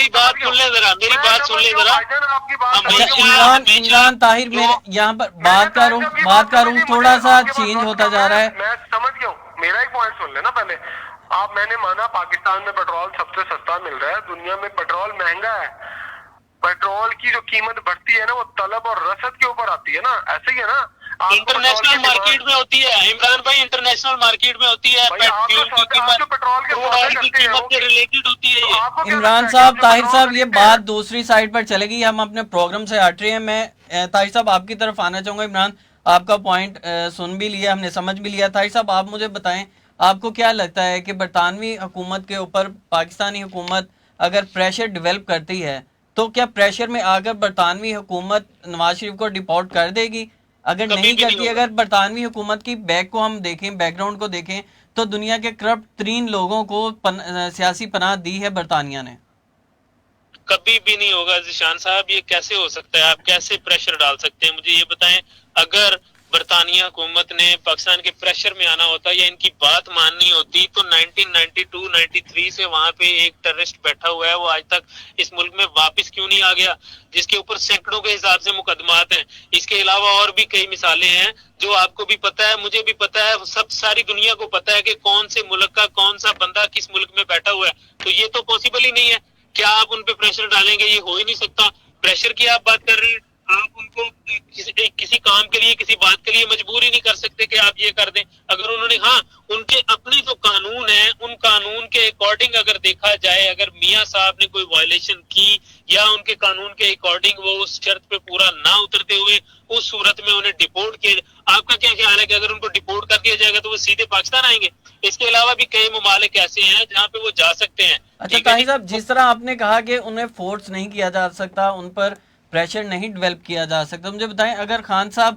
बात सुन ले जरा, मेरी बात सुन ले जरा। इमरान ताहिर, मेरे यहाँ पर बात करूँ थोड़ा सा चेंज होता जा रहा है। मैं समझ गया हूँ, मेरा एक पॉइंट सुन लेना पहले। आप मैंने माना पाकिस्तान में पेट्रोल सबसे सस्ता मिल रहा है, दुनिया में पेट्रोल महंगा है। पेट्रोल की जो कीमत बढ़ती है ना वो तलब और रसद के ऊपर आती है ना, ऐसे ही है ना। इंटरनेशनल मार्केट में होती है इमरान भाई, इंटरनेशनल मार्केट में होती है, पेट्रोल की कीमत से रिलेटेड होती है ये। इमरान साहब, ताहिर साहब, ये बात दूसरी साइड पर चलेगी, हम अपने प्रोग्राम से हट रहे हैं। मैं ताहिर साहब आपकी तरफ आना चाहूंगा। इमरान, आपका पॉइंट सुन भी लिया, हमने समझ भी लिया। ताहिर साहब, आप मुझे बताएं, आपको क्या लगता है कि बरतानवी हुकूमत के ऊपर पाकिस्तानी हुकूमत अगर प्रेशर डेवलप करती है तो क्या प्रेशर में आकर बरतानवी हुकूमत नवाज शरीफ को डिपोर्ट कर देगी? अगर नहीं करती, अगर बरतानवी हुकूमत की बैक को हम देखें, बैकग्राउंड को देखें, तो दुनिया के करप्ट 3 लोगों को सियासी पनाह दी है बरतानिया ने। कभी भी नहीं होगा ज़िशान साहब, ये कैसे हो सकता है? आप कैसे प्रेशर डाल सकते हैं, मुझे ये बताएं। अगर बरतानिया हुकूमत ने पाकिस्तान के प्रेशर में आना होता या इनकी बात माननी होती तो 1992-93 से वहां पे एक टेररिस्ट बैठा हुआ है, वो आज तक इस मुल्क में वापस क्यों नहीं आ गया, जिसके ऊपर सैकड़ों के हिसाब से मुकदमात हैं। इसके अलावा और भी कई मिसालें हैं जो आपको भी पता है, मुझे भी पता है, सब सारी दुनिया को पता है कि कौन से मुल्क का कौन सा बंदा किस मुल्क में बैठा हुआ है। तो ये तो पॉसिबल ही नहीं है। क्या आप उन पे प्रेशर डालेंगे? ये हो ही नहीं सकता। प्रेशर की आप बात कर रही हैं, آپ ان کو کسی کام کے لیے کسی بات کے لیے مجبور ہی نہیں کر سکتے کہ آپ یہ کر دیں. اگر انہوں نے ان کے اپنے جو قانون ہیں ان قانون کے اکارڈنگ اگر دیکھا جائے, اگر میاں صاحب نے کوئی وائلیشن کی یا ان کے قانون کے اکارڈنگ وہ اس شرط پہ پورا نہ اترتے ہوئے اس صورت میں انہیں ڈیپورٹ کیا, آپ کا کیا خیال ہے کہ اگر ان کو ڈیپورٹ کر دیا جائے گا تو وہ سیدھے پاکستان آئیں گے؟ اس کے علاوہ بھی کئی ممالک ایسے ہیں جہاں پہ وہ جا سکتے ہیں. اچھا طاہر صاحب, جس طرح آپ نے کہا کہ انہیں فورس نہیں کیا جا سکتا, ان پر پریشر نہیں ڈیولپ کیا جا سکتا, مجھے بتائیں اگر خان صاحب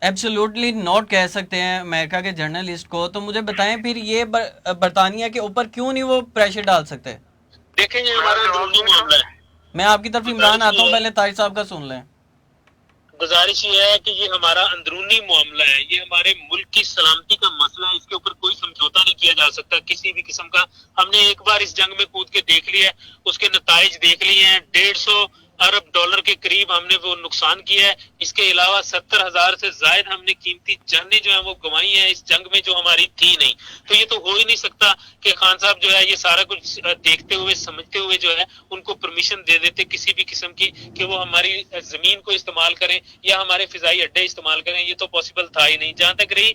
ایبسولوٹلی نوٹ کہہ سکتے ہیں امریکہ کے جرنلسٹ کو, تو مجھے بتائیں پھر یہ برطانیہ کے اوپر کیوں نہیں وہ پریشر ڈال سکتے؟ دیکھیں یہ ہمارا اندرونی معاملہ ہے. میں آپ کی طرف عمران آتا ہوں, پہلے طاہر صاحب کا سن لیں. گزارش یہ ہے کہ یہ ہمارا اندرونی معاملہ ہے, یہ ہمارے ملک کی سلامتی کا مسئلہ ہے, اس کے اوپر کوئی سمجھوتا نہیں کیا جا سکتا کسی بھی قسم کا. ہم نے ایک بار اس جنگ میں کود کے دیکھ لیا ہے, اس کے نتائج دیکھ لیے ہیں. 150 ارب ڈالر کے قریب ہم نے وہ نقصان کیا ہے. اس کے علاوہ 70,000 سے زائد ہم نے قیمتی جانیں جو ہیں وہ گنوائی ہیں اس جنگ میں جو ہماری تھی نہیں. تو یہ تو ہو ہی نہیں سکتا کہ خان صاحب جو ہے یہ سارا کچھ دیکھتے ہوئے سمجھتے ہوئے جو ہے ان کو پرمیشن دے دیتے کسی بھی قسم کی کہ وہ ہماری زمین کو استعمال کریں یا ہمارے فضائی اڈے استعمال کریں. یہ تو پاسبل تھا ہی نہیں. جہاں تک رہی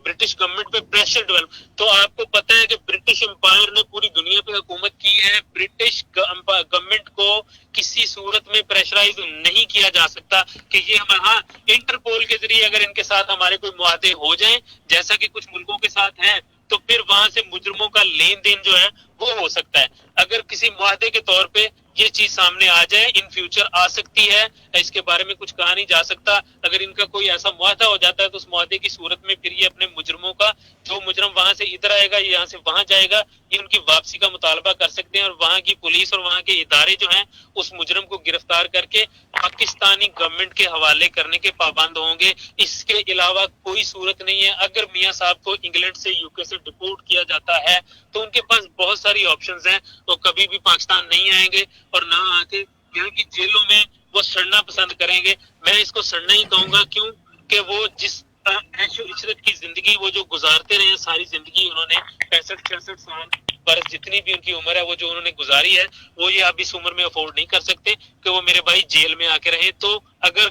برٹش گورنمنٹ پہ پریشر ڈیولپ, تو آپ کو پتہ ہے کہ برٹش امپائر نے پوری دنیا پہ حکومت کی ہے. برٹش گورنمنٹ کو کسی صورت میں پریشرائز نہیں کیا جا سکتا کہ یہ ہمارا انٹرپول کے ذریعے اگر ان کے ساتھ ہمارے کوئی معاہدے ہو جائیں جیسا کہ کچھ ملکوں کے ساتھ ہیں تو پھر وہاں سے مجرموں کا لین دین جو ہے وہ ہو سکتا ہے. اگر کسی معاہدے کے طور پہ یہ چیز سامنے آ جائے, ان فیوچر آ سکتی ہے, اس کے بارے میں کچھ کہا نہیں جا سکتا. اگر ان کا کوئی ایسا معاہدہ ہو جاتا ہے تو اس معاہدے کی صورت میں پھر یہ اپنے مجرموں کا, جو مجرم وہاں سے ادھر آئے گا یہاں سے وہاں جائے گا, یہ ان کی واپسی کا مطالبہ کر سکتے ہیں اور وہاں کی پولیس اور وہاں کے ادارے جو ہیں اس مجرم کو گرفتار کر کے پاکستانی گورنمنٹ کے حوالے کرنے کے پابند ہوں گے. اس کے علاوہ کوئی صورت نہیں ہے. اگر میاں صاحب کو انگلینڈ سے یو کے سے ڈپورٹ کیا جاتا ہے تو ان کے پاس بہت ساری آپشنز ہیں, وہ کبھی بھی پاکستان نہیں آئیں گے اور نہ آ کے یہاں کی جیلوں میں وہ سڑنا پسند کریں گے. میں اس کو سڑنا ہی کہوں گا, کیوں کہ وہ جس عیش و عشرت کی زندگی وہ جو گزارتے رہے ہیں ساری زندگی, انہوں نے 65-66 سال برس جتنی بھی ان کی عمر ہے وہ جو انہوں نے گزاری ہے, وہ یہ اب اس عمر میں افورڈ نہیں کر سکتے کہ وہ میرے بھائی جیل میں آ کے رہیں. تو اگر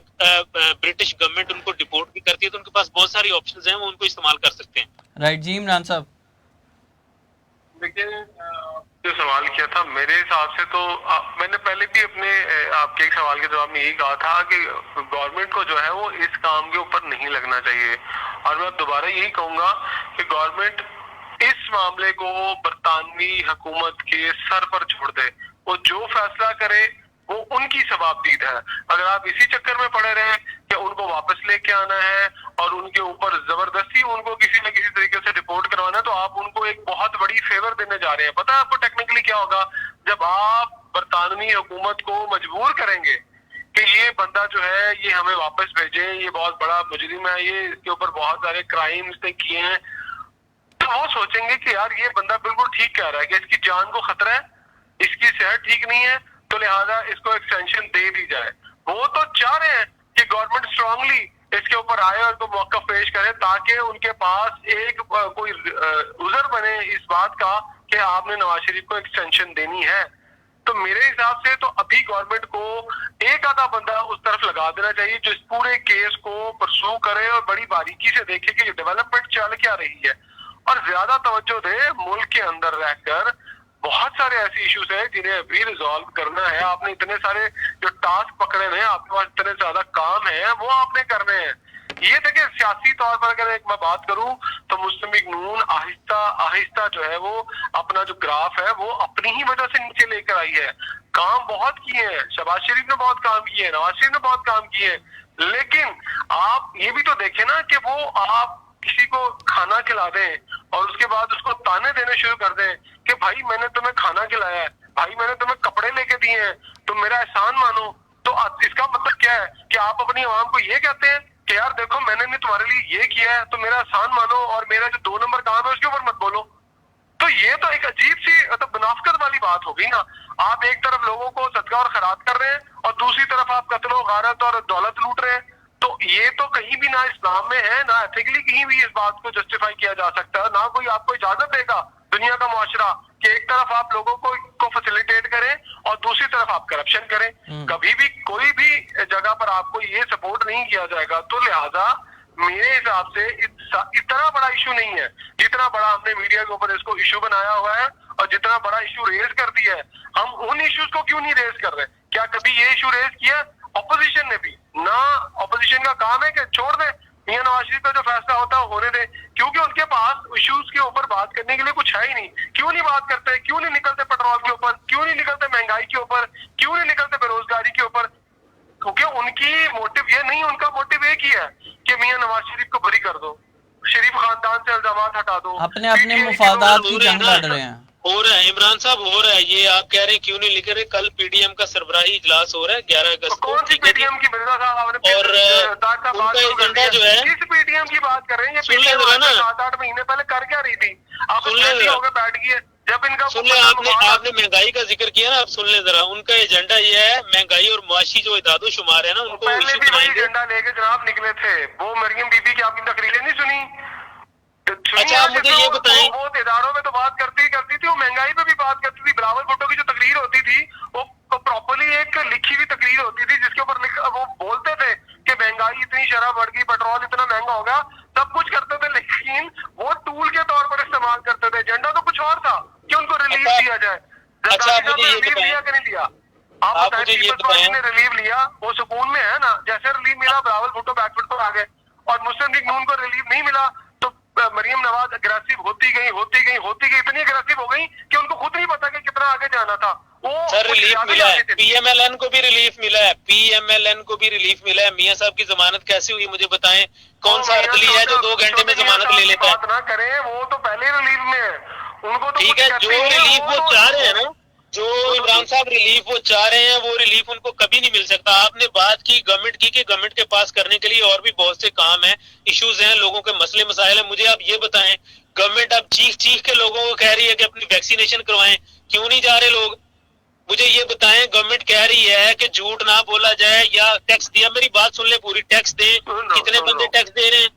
برٹش گورنمنٹ ان کو ڈپورٹ بھی کرتی ہے تو ان کے پاس بہت ساری آپشنز ہیں, وہ ان کو استعمال کر سکتے ہیں. رائٹ جی عمران صاحب. دیکھیں جو سوال کیا تھا میرے حساب سے تو میں نے پہلے بھی اپنے آپ کے ایک سوال کے جواب میں یہی کہا تھا کہ گورنمنٹ کو جو ہے وہ اس کام کے اوپر نہیں لگنا چاہیے, اور میں دوبارہ یہی کہوں گا کہ گورنمنٹ اس معاملے کو برطانوی حکومت کے سر پر چھوڑ دے. وہ جو فیصلہ کرے وہ ان کی ثوابدید ہے. اگر آپ اسی چکر میں پڑے رہیں کہ ان کو واپس لے کے آنا ہے اور ان کے اوپر زبردستی ان کو کسی نہ کسی طریقے سے رپورٹ کروانا ہے, تو آپ ان کو ایک بہت بڑی فیور دینے جا رہے ہیں. پتہ ہے آپ کو ٹیکنیکلی کیا ہوگا؟ جب آپ برطانوی حکومت کو مجبور کریں گے کہ یہ بندہ جو ہے یہ ہمیں واپس بھیجیں, یہ بہت بڑا مجرم ہے, یہ اس کے اوپر بہت سارے کرائمز نے کیے ہیں, تو وہ سوچیں گے کہ یار یہ بندہ بالکل ٹھیک کہہ رہا ہے کہ اس کی جان کو خطرہ ہے, اس کی صحت ٹھیک نہیں ہے, تو لہٰذا اس کو ایکسٹینشن دے دی جائے. وہ تو چاہ رہے ہیں کہ گورنمنٹ اسٹرانگلی اس کے اوپر آئے اور کو موقع پیش کرے تاکہ ان کے پاس ایک کوئی عذر بنے اس بات کا کہ آپ نے نواز شریف کو ایکسٹینشن دینی ہے. تو میرے حساب سے تو ابھی گورنمنٹ کو ایک آدھا بندہ اس طرف لگا دینا چاہیے جو اس پورے کیس کو پرسو کرے اور بڑی باریکی سے دیکھے کہ یہ ڈیولپمنٹ چل کیا رہی ہے, اور زیادہ توجہ دے ملک کے اندر رہ کر. بہت سارے ایسے ایشوز ہیں جنہیں ابھی ریزالو کرنا ہے. آپ نے اتنے سارے جو ٹاسک پکڑے ہیں, آپ کے پاس اتنے زیادہ کام ہیں, وہ آپ نے کرنے ہیں. یہ دیکھیں سیاسی طور پر اگر ایک میں بات کروں تو مسلم لیگ نون آہستہ آہستہ جو ہے وہ اپنا جو گراف ہے وہ اپنی ہی وجہ سے نیچے لے کر آئی ہے. کام بہت کیے ہیں, شہباز شریف نے بہت کام کیے ہیں, نواز شریف نے بہت کام کیے ہیں, لیکن آپ یہ بھی تو دیکھیں نا کہ وہ آپ کسی کو کھانا کھلا دیں اور اس کے بعد اس کو تانے دینے شروع کر دیں کہ بھائی میں نے تمہیں کھانا کھلایا ہے, بھائی میں نے تمہیں کپڑے لے کے دیے ہیں, تم میرا احسان مانو. تو اس کا مطلب کیا ہے کہ آپ اپنی عوام کو یہ کہتے ہیں کہ یار دیکھو میں نے تمہارے لیے یہ کیا ہے تو میرا احسان مانو اور میرا جو 2 نمبر کام ہے اس کے اوپر مت بولو. تو یہ تو ایک عجیب سی منافقت والی بات ہو گئی نا. آپ ایک طرف لوگوں کو صدقہ اور خیرات کر رہے ہیں اور دوسری طرف آپ قتل و غارت اور دولت لوٹ رہے ہیں. تو یہ تو کہیں بھی نہ اسلام میں ہے, نہ ایتھیکلی کہیں بھی اس بات کو جسٹیفائی کیا جا سکتا ہے, نہ کوئی آپ کو اجازت دے گا दुनिया का मुआशरा कि एक तरफ आप लोगों को फैसिलिटेट करें और दूसरी तरफ आप करप्शन करें। कभी भी कोई भी जगह पर आपको ये सपोर्ट नहीं किया जाएगा। तो लिहाजा मेरे हिसाब से इतना बड़ा इशू नहीं है जितना बड़ा हमने मीडिया के ऊपर इसको इशू बनाया हुआ है और जितना बड़ा इशू रेज कर दिया है। हम उन इश्यूज को क्यों नहीं रेज कर रहे? क्या कभी ये इशू रेज किया ऑपोजिशन ने भी? ना, ऑपोजिशन का काम है कि छोड़ दे, मियां नवाज शरीफ का जो फैसला होता है होने दे, क्योंकि उनके पास इश्यूज के ऊपर बात करने के लिए कुछ है ही नहीं। क्यों नहीं बात करते? क्यों नहीं निकलते पेट्रोल के ऊपर? क्यों नहीं निकलते महंगाई के ऊपर? क्यों नहीं निकलते बेरोजगारी के ऊपर? क्योंकि उनकी मोटिव ये नहीं, उनका मोटिव एक ही है कि मियां नवाज शरीफ को बरी कर दो, शरीफ खानदान से इल्जामात हटा दो, अपने अपने मुफादात की जंग लड़ रहे हैं। हो रहा है इमरान साहब, हो रहा है। ये आप कह रहे हैं क्यों नहीं लिख रहे? कल पीडीएम का सरबराही इजलास हो रहा है 11 अगस्त को। कौन सी पीडीएम की? मिर्जा साहब आपने और उनका एजेंडा जो है, किस पीडीएम की बात कर रहे हैं? ये पीडीएम 7-8 महीने पहले कर क्या रही थी? आप होकर बैठ गई। जब इनका सुन ले, आपने महंगाई का जिक्र किया ना, आप सुन ले जरा। उनका एजेंडा ये है, महंगाई और मुआशी जो इदादो शुमार है ना, उनको पहले भी वही एजेंडा लेके जनाब निकले थे। वो मरियम बीबी की आपकी तकरीरें नहीं सुनी? अच्छा, आप मुझे ये बताएं, वो इदारों में तो बात करती थी, वो महंगाई पे भी बात करती थी। बिलावल भुट्टो की जो तकरीर होती थी वो प्रॉपर्ली एक लिखी हुई तकरीर होती थी जिसके ऊपर वो बोलते थे कि महंगाई इतनी शरह बढ़ गई, पेट्रोल इतना महंगा होगा, सब कुछ करते थे, लेकिन वो टूल के तौर पर इस्तेमाल करते थे। एजेंडा तो कुछ और था कि उनको रिलीफ दिया जाए। अच्छा, मुझे ये रिलीफ लिया कि नहीं लिया? आप बताएं, पीपल्स पार्टी ने रिलीफ लिया, वो सुकून में है ना? जैसे रिलीफ मिला बिलावल भुट्टो बैकफुट पर आ गए और मुस्लिम लीग नून को रिलीफ नहीं मिला तो मरियम नवाज अग्रेसिव होती गई, इतनी अग्रेसिव हो गई कि उनको खुद नहीं पता कि कितना आगे जाना था। सर रिलीफ मिला है, पीएमएलएन को भी रिलीफ मिला है, पीएमएलएन को भी रिलीफ मिला है। मियां साहब की जमानत कैसी हुई मुझे बताएं? कौन सा अदली है जो 2 घंटे में जमानत ले लेता है? बात ना करें, वो तो पहले रिलीफ में है, उनको तो ठीक है। जो रिलीफ वो चाह रहे हैं ना, जो इमरान साहब रिलीफ वो चाह रहे हैं, वो रिलीफ उनको कभी नहीं मिल सकता। आपने बात की गवर्नमेंट की कि गवर्नमेंट के पास करने के लिए और भी बहुत से काम है, इश्यूज हैं, लोगों के मसले मसाइल है। मुझे आप ये बताएं, गवर्नमेंट अब चीख के लोगों को कह रही है कि अपनी वैक्सीनेशन करवाएं, क्यों नहीं जा रहे लोग? मुझे ये बताएं, गवर्नमेंट कह रही है कि झूठ ना बोला जाए या टैक्स दिया। मेरी बात सुन ले पूरी, टैक्स दें। कितने बंदे टैक्स दे रहे हैं?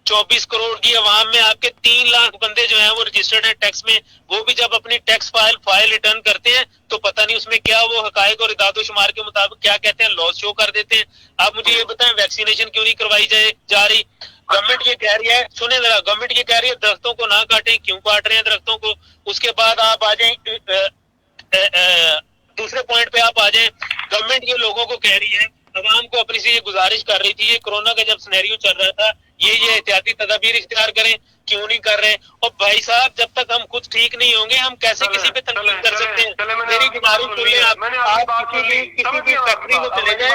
24 करोड़ की आवाम में आपके 3 लाख बंदे जो हैं वो रजिस्टर्ड हैं टैक्स में। वो भी जब अपनी टैक्स फाइल रिटर्न करते हैं तो पता नहीं उसमें क्या वो हकायक और इदादो शुमार के मुताबिक क्या कहते हैं, लॉस शो कर देते हैं। आप मुझे ये बताएं, वैक्सीनेशन क्यों नहीं करवाई जा रही? गवर्नमेंट ये कह रही है, सुने जरा, गवर्नमेंट ये कह रही है दरख्तों को ना काटें, क्यों काट रहे हैं दरख्तों को? उसके बाद आप आ जाए दूसरे पॉइंट पे, आप आ जाए, गवर्नमेंट ये लोगों को कह रही है, अवाम को अपनी से ये गुजारिश कर रही थी, ये कोरोना का जब सिनेरियो चल रहा था, ये एहतियाती तदाबीर इख्तियार करें, क्यों नहीं कर रहे? और भाई साहब, जब तक हम खुद ठीक नहीं होंगे हम कैसे किसी पे तनकीद कर सकते हैं? मेरी गुजारिश सुन लें, आप किसी भी फैक्ट्री में चले जाएं,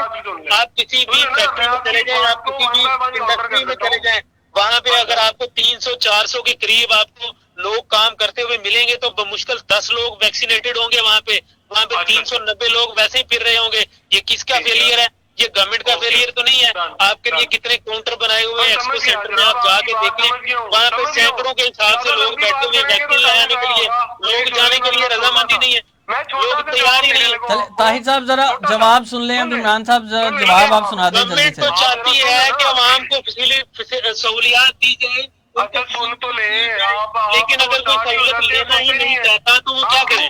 आप किसी भी फैक्ट्री में चले जाएं, आप किसी भी इंडस्ट्री में चले जाएं, वहां पे अगर आपको 300-400 के करीब आपको लोग काम करते हुए मिलेंगे तो बमुश्किल 10 लोग वैक्सीनेटेड होंगे वहां पे 390 लोग वैसे ही फिर रहे होंगे। ये किसका फेलियर है? ये गवर्नमेंट का फेलियर तो नहीं है। आपके लिए कितने काउंटर बनाए हुए हैं एक्सपो सेंटर में, आप जाके देखें, वहाँ पे सैकड़ों के हिसाब से लोग बैठे हुए वैक्सीन लगाने के लिए, लोग जाने के लिए रजामंदी नहीं है, लोग तैयार ही नहीं है। ताहिर साहब जरा जवाब सुन लें, इमरान साहब जवाब आप सुना दें जल्दी गवर्नमेंट से। तो चाहती है कि आवाम को सहूलियात दी जाए, अच्छा सुन तो ले आप, लेकिन अगर कोई सहूलत लेना ही नहीं चाहता तो वो क्या करें?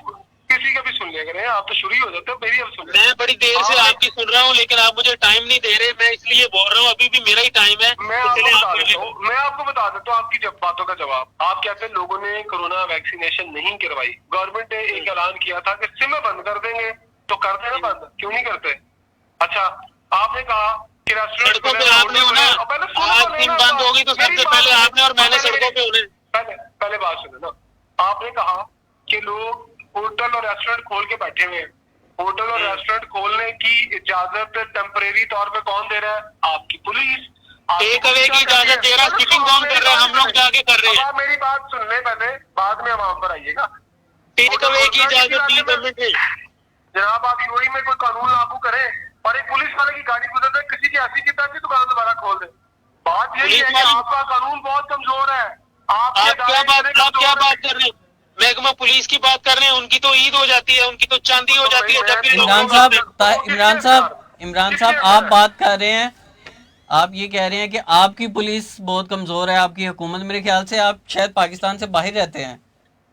किसी का भी सुन लिया करें, आप तो शुरू ही हो जाते हो, मेरी अब सुन। मैं बड़ी देर से आपकी सुन रहा हूँ लेकिन आप मुझे टाइम नहीं दे रहे, मैं इसलिए बोल रहा हूँ, अभी भी मेरा ही टाइम है। मैं आपको बता देता हूँ आपकी बातों का जवाब। आप कहते हैं लोगों ने कोरोना वैक्सीनेशन नहीं करवाई, गवर्नमेंट ने एक ऐलान किया था कि सिम बंद कर देंगे, तो कर देना बंद, क्यों नहीं करते? अच्छा, आपने कहा कि सड़कों पे आपने होना, आज सिम बंद होगी तो सबसे पहले आपने और मैंने सड़कों पे होने। पहले बात सुनो ना, आपने कहा कि लोग होटल और रेस्टोरेंट खोल के बैठे हुए हैं। होटल और रेस्टोरेंट खोलने की इजाजत टेम्परेरी तौर पे कौन दे रहा है? आपकी पुलिस। टेक अवे की इजाजत दे रहा है, सिटिंग कौन कर रहा है? हम लोग जाके कर रहे हैं। आप मेरी बात सुन ले पहले, बाद में आवाम पर आइएगा। टेक अवे की इजाजत दी गवर्नमेंट ने। जनाब आप यूएई में कोई कानून लागू करें और एक पुलिस वाले की गाड़ी गुजरते किसी की ऐसी की तैसी दुकान दोबारा खोल दे। बात यही है कि आपका कानून बहुत कमजोर है। आप क्या बात कर रहे हैं? महकमा पुलिस की बात कर रहे हैं, उनकी तो ईद हो जाती है, उनकी तो चांदी हो जाती है। जब भी इमरान साहब आप बात कर रहे हैं, आप ये कह रहे हैं कि आपकी पुलिस बहुत कमजोर है, आपकी हुकूमत, मेरे ख्याल से आप शायद पाकिस्तान से बाहर रहते हैं।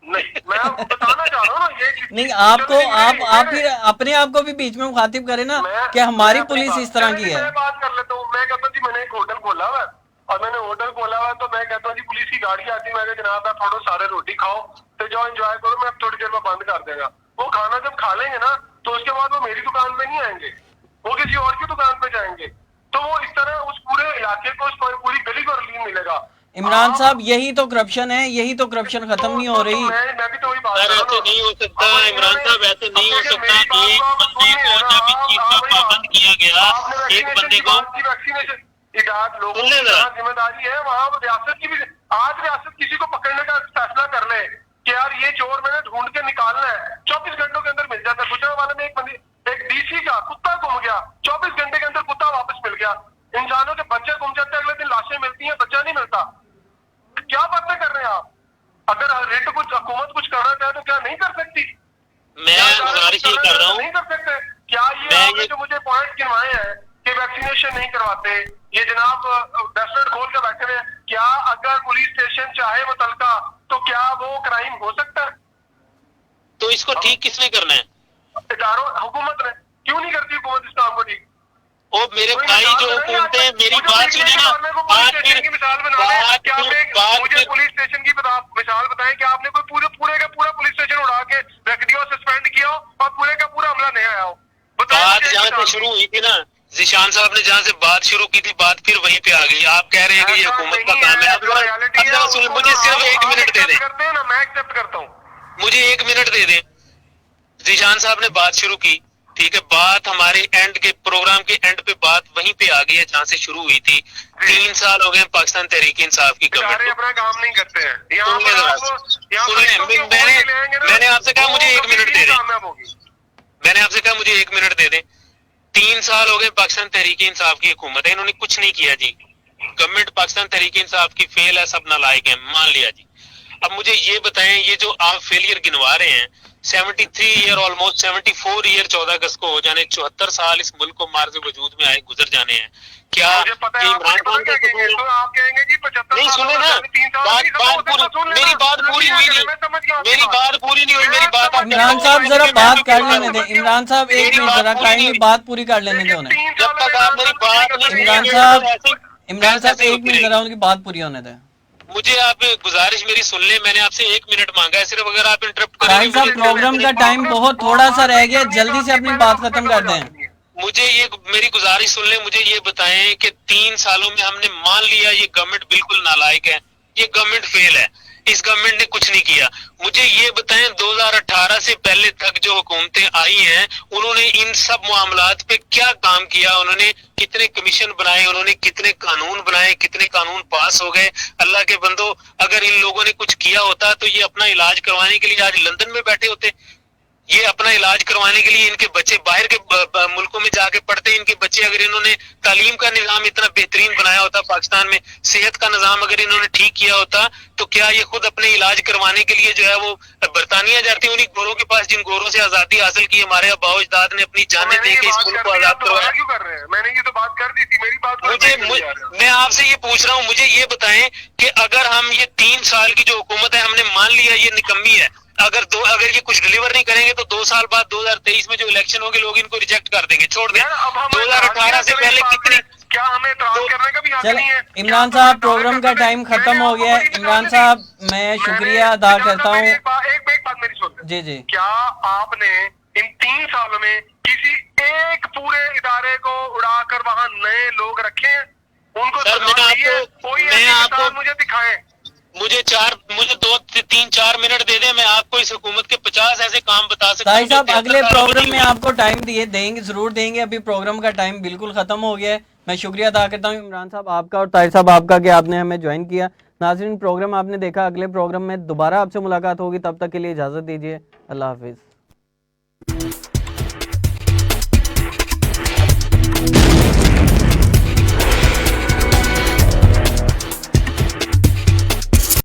नहीं, मैं बताना चाह रहा हूँ ना ये चीज। नहीं, आपको चलो, आप फिर अपने आप को भी बीच में मुखातिब करें ना कि हमारी पुलिस इस तरह की है। मैं बात कर लेता हूँ, मैं कहता हूँ जी मैंने एक होटल खोला हुआ है, और मैंने होटल खोला हुआ है, तो मैं कहता हूँ जी पुलिस की गाड़ी आती है, मैं कहता जनाब आप थोड़ा सारे रोटी खाओ तो जाओ एंजॉय करो, मैं थोड़ी देर में बंद कर देगा। वो खाना जब खा लेंगे ना तो उसके बाद वो मेरी दुकान पे नहीं आएंगे, वो किसी और की दुकान पे जाएंगे। तो वो इस तरह उस पूरे इलाके को, उस पूरी गली को रिलीफ मिलेगा। इमरान साहब, यही तो करप्शन है, यही तो करप्शन खत्म नहीं हो रही। मैं भी तो वही बात सर कर रहा ऐसे हूँ। नहीं हो सकता इमरान साहब, ऐसे नहीं हो सकता। एक बंदे को जब इस चीज पर पाबंद किया गया, एक बंदे को वैक्सीनेशन इजाद लोगों सुन ले की जरा। जहाँ जिम्मेदारी है वहाँ रियासत की भी। आज रियासत किसी को पकड़ने का फैसला कर ले कि यार ये चोर मैंने ढूंढ के निकालना है, 24 घंटों के अंदर मिल जाता है। गुजरांवाला में एक डीसी का कुत्ता गुम गया, 24 घंटे के अंदर कुत्ता वापस मिल गया। इंसानों के बच्चे गुम जाते हैं, अगले दिन लाशें मिलती हैं, बच्चा नहीं मिलता। क्या बातें कर रहे हैं आप? अगर रेट कुछ हुकूमत कुछ करना चाहे तो क्या नहीं कर सकती? मैं गुजारिश ये कर रहा हूँ, नहीं कर सकते क्या? ये आपने जो मुझे पॉइंट गिनवाए हैं कि वैक्सीनेशन नहीं करवाते, ये जनाब रेस्टोरेंट खोल के बैठे हैं, क्या अगर पुलिस स्टेशन चाहे मुतलका तो क्या वो क्राइम हो सकता है? तो इसको ठीक किसने करना है? इदारों, हुकूमत ने। क्यों नहीं करती हुकूमत इस काम को ठीक? ओ मेरे भाई जो हुकूमतें, मेरी बात सुने ना, बात फिर की मिसाल बना लें। क्या मुझे पुलिस स्टेशन की मिसाल बताएं कि आपने कोई पूरे का पूरा पुलिस स्टेशन उड़ा के रख दिया, सस्पेंड किया हो और पूरे का पूरा हमला नहीं आया हो? बात जहाँ से शुरू हुई थी ना, जिशान साहब ने जहाँ से बात शुरू की थी, बात फिर वहीं पे आ गई। आप कह रहे हैं कि ये हुकूमत का काम है। अब मुझे सिर्फ 1 मिनट दे दें, करते हैं ना, मैं एक्सेप्ट करता हूँ। मुझे 1 मिनट दे दें। जिशान साहब ने बात शुरू की, ठीक है, बात हमारे एंड के प्रोग्राम के एंड पे बात वहीं पे आ गई है जहाँ से शुरू हुई थी। 3 साल हो गए पाकिस्तान तहरीक इंसाफ की गवर्नमेंट अपना काम नहीं करते हैं। मैंने आपसे कहा मुझे 1 मिनट दे दें, मैंने आपसे कहा मुझे 1 मिनट दे दें। 3 साल हो गए पाकिस्तान तहरीक इंसाफ की हुकूमत है, इन्होंने कुछ नहीं किया जी। गवर्नमेंट पाकिस्तान तहरीक इंसाफ की फेल है, सब नालायक हैं, मान लिया जी। अब मुझे ये बताएं, ये जो आप फेलियर गिनवा रहे हैं, 73 ईयर, ऑलमोस्ट 74 ईयर 14 अगस्त को हो जाने, 74 साल इस मुल्क को मार्ज वजूद में आए गुजर जाने हैं। क्या ये इमरान खान का कसूर? तो आप कहेंगे जी 75 नहीं सुने ना, मेरी बात पूरी हुई नहीं, मेरी बात पूरी नहीं हुई, मेरी बात इमरान साहब जरा बात कर लेने दें। इमरान साहब एक मिनट जरा काइंडली बात पूरी कर लेने दें उन्हें। जब तक आप मेरी बात नहीं इमरान साहब एक मिनट जरा उनकी बात पूरी होने दें। मुझे आप गुजारिश मेरी सुन ले, मैंने आपसे 1 मिनट मांगा है सिर्फ। अगर आप इंटरप्ट साहिब साहब, प्रोग्राम का टाइम बहुत थोड़ा सा रह गया, जल्दी से अपनी बात खत्म कर दें। मुझे ये मेरी गुजारिश सुन ले, मुझे ये बताएं कि 3 सालों में हमने मान लिया ये गवर्नमेंट बिल्कुल नालायक है, ये गवर्नमेंट फेल है, इस गवर्नमेंट ने कुछ नहीं किया। मुझे ये बताएं 2018 से पहले तक जो हुकूमतें आई हैं, उन्होंने इन सब मामलात पे क्या काम किया? उन्होंने कितने कमीशन बनाए, उन्होंने कितने कानून बनाए, कितने कानून पास हो गए? अल्लाह के बंदो, अगर इन लोगों ने कुछ किया होता तो ये अपना इलाज करवाने के लिए आज लंदन में बैठे होते। ये अपना इलाज करवाने के लिए इनके बच्चे बाहर के मुल्कों में जाके पढ़ते। इनके बच्चे, अगर इन्होंने तालीम का निजाम इतना बेहतरीन बनाया होता पाकिस्तान में, सेहत का निजाम अगर इन्होंने ठीक किया होता, तो क्या ये खुद अपने इलाज करवाने के लिए जो है वो बरतानिया जाती? उन्हीं गोरों के पास जिन गोरों से आजादी हासिल की, हमारे अब्बा अजदाद ने अपनी जानें दे के इस मुल्क को आजाद करवाया। क्यों कर रहे हैं? मैंने ये तो बात कर दी थी, मेरी बात मैं आपसे ये पूछ रहा हूँ, मुझे ये बताएं कि अगर हम ये 3 साल की जो हुकूमत है, हमने मान लिया ये निकम्मी है, अगर ये कुछ डिलीवर नहीं करेंगे तो 2 साल बाद 2023 में जो इलेक्शन होंगे लोग इनको रिजेक्ट कर देंगे, छोड़ दें। 2018 से पहले कितनी, क्या हमें एतराज करने का भी हक नहीं है? इमरान साहब, प्रोग्राम का टाइम खत्म हो गया है। इमरान साहब, मैं शुक्रिया अदा करता हूँ। एक बात मेरी सुन जी जी। क्या आपने इन 3 सालों में किसी एक पूरे इदारे को उड़ाकर वहाँ नए लोग रखे हैं? उनको मुझे दिखाएं। मुझे 2-3-4 मिनट दे दे, मैं आपको इस हुकूमत के 50 ऐसे काम बता सकता हूँ। साहब, अगले प्रोग्राम में आपको टाइम देंगे, जरूर देंगे। अभी प्रोग्राम का टाइम बिल्कुल खत्म हो गया है। मैं शुक्रिया अदा करता हूँ इमरान साहब आपका और ताहिर साहब आपका कि आपने हमें ज्वाइन किया। नाज़रीन, प्रोग्राम आपने देखा, अगले प्रोग्राम में दोबारा आपसे मुलाकात होगी, तब तक के लिए इजाज़त दीजिए। अल्लाह हाफिज़।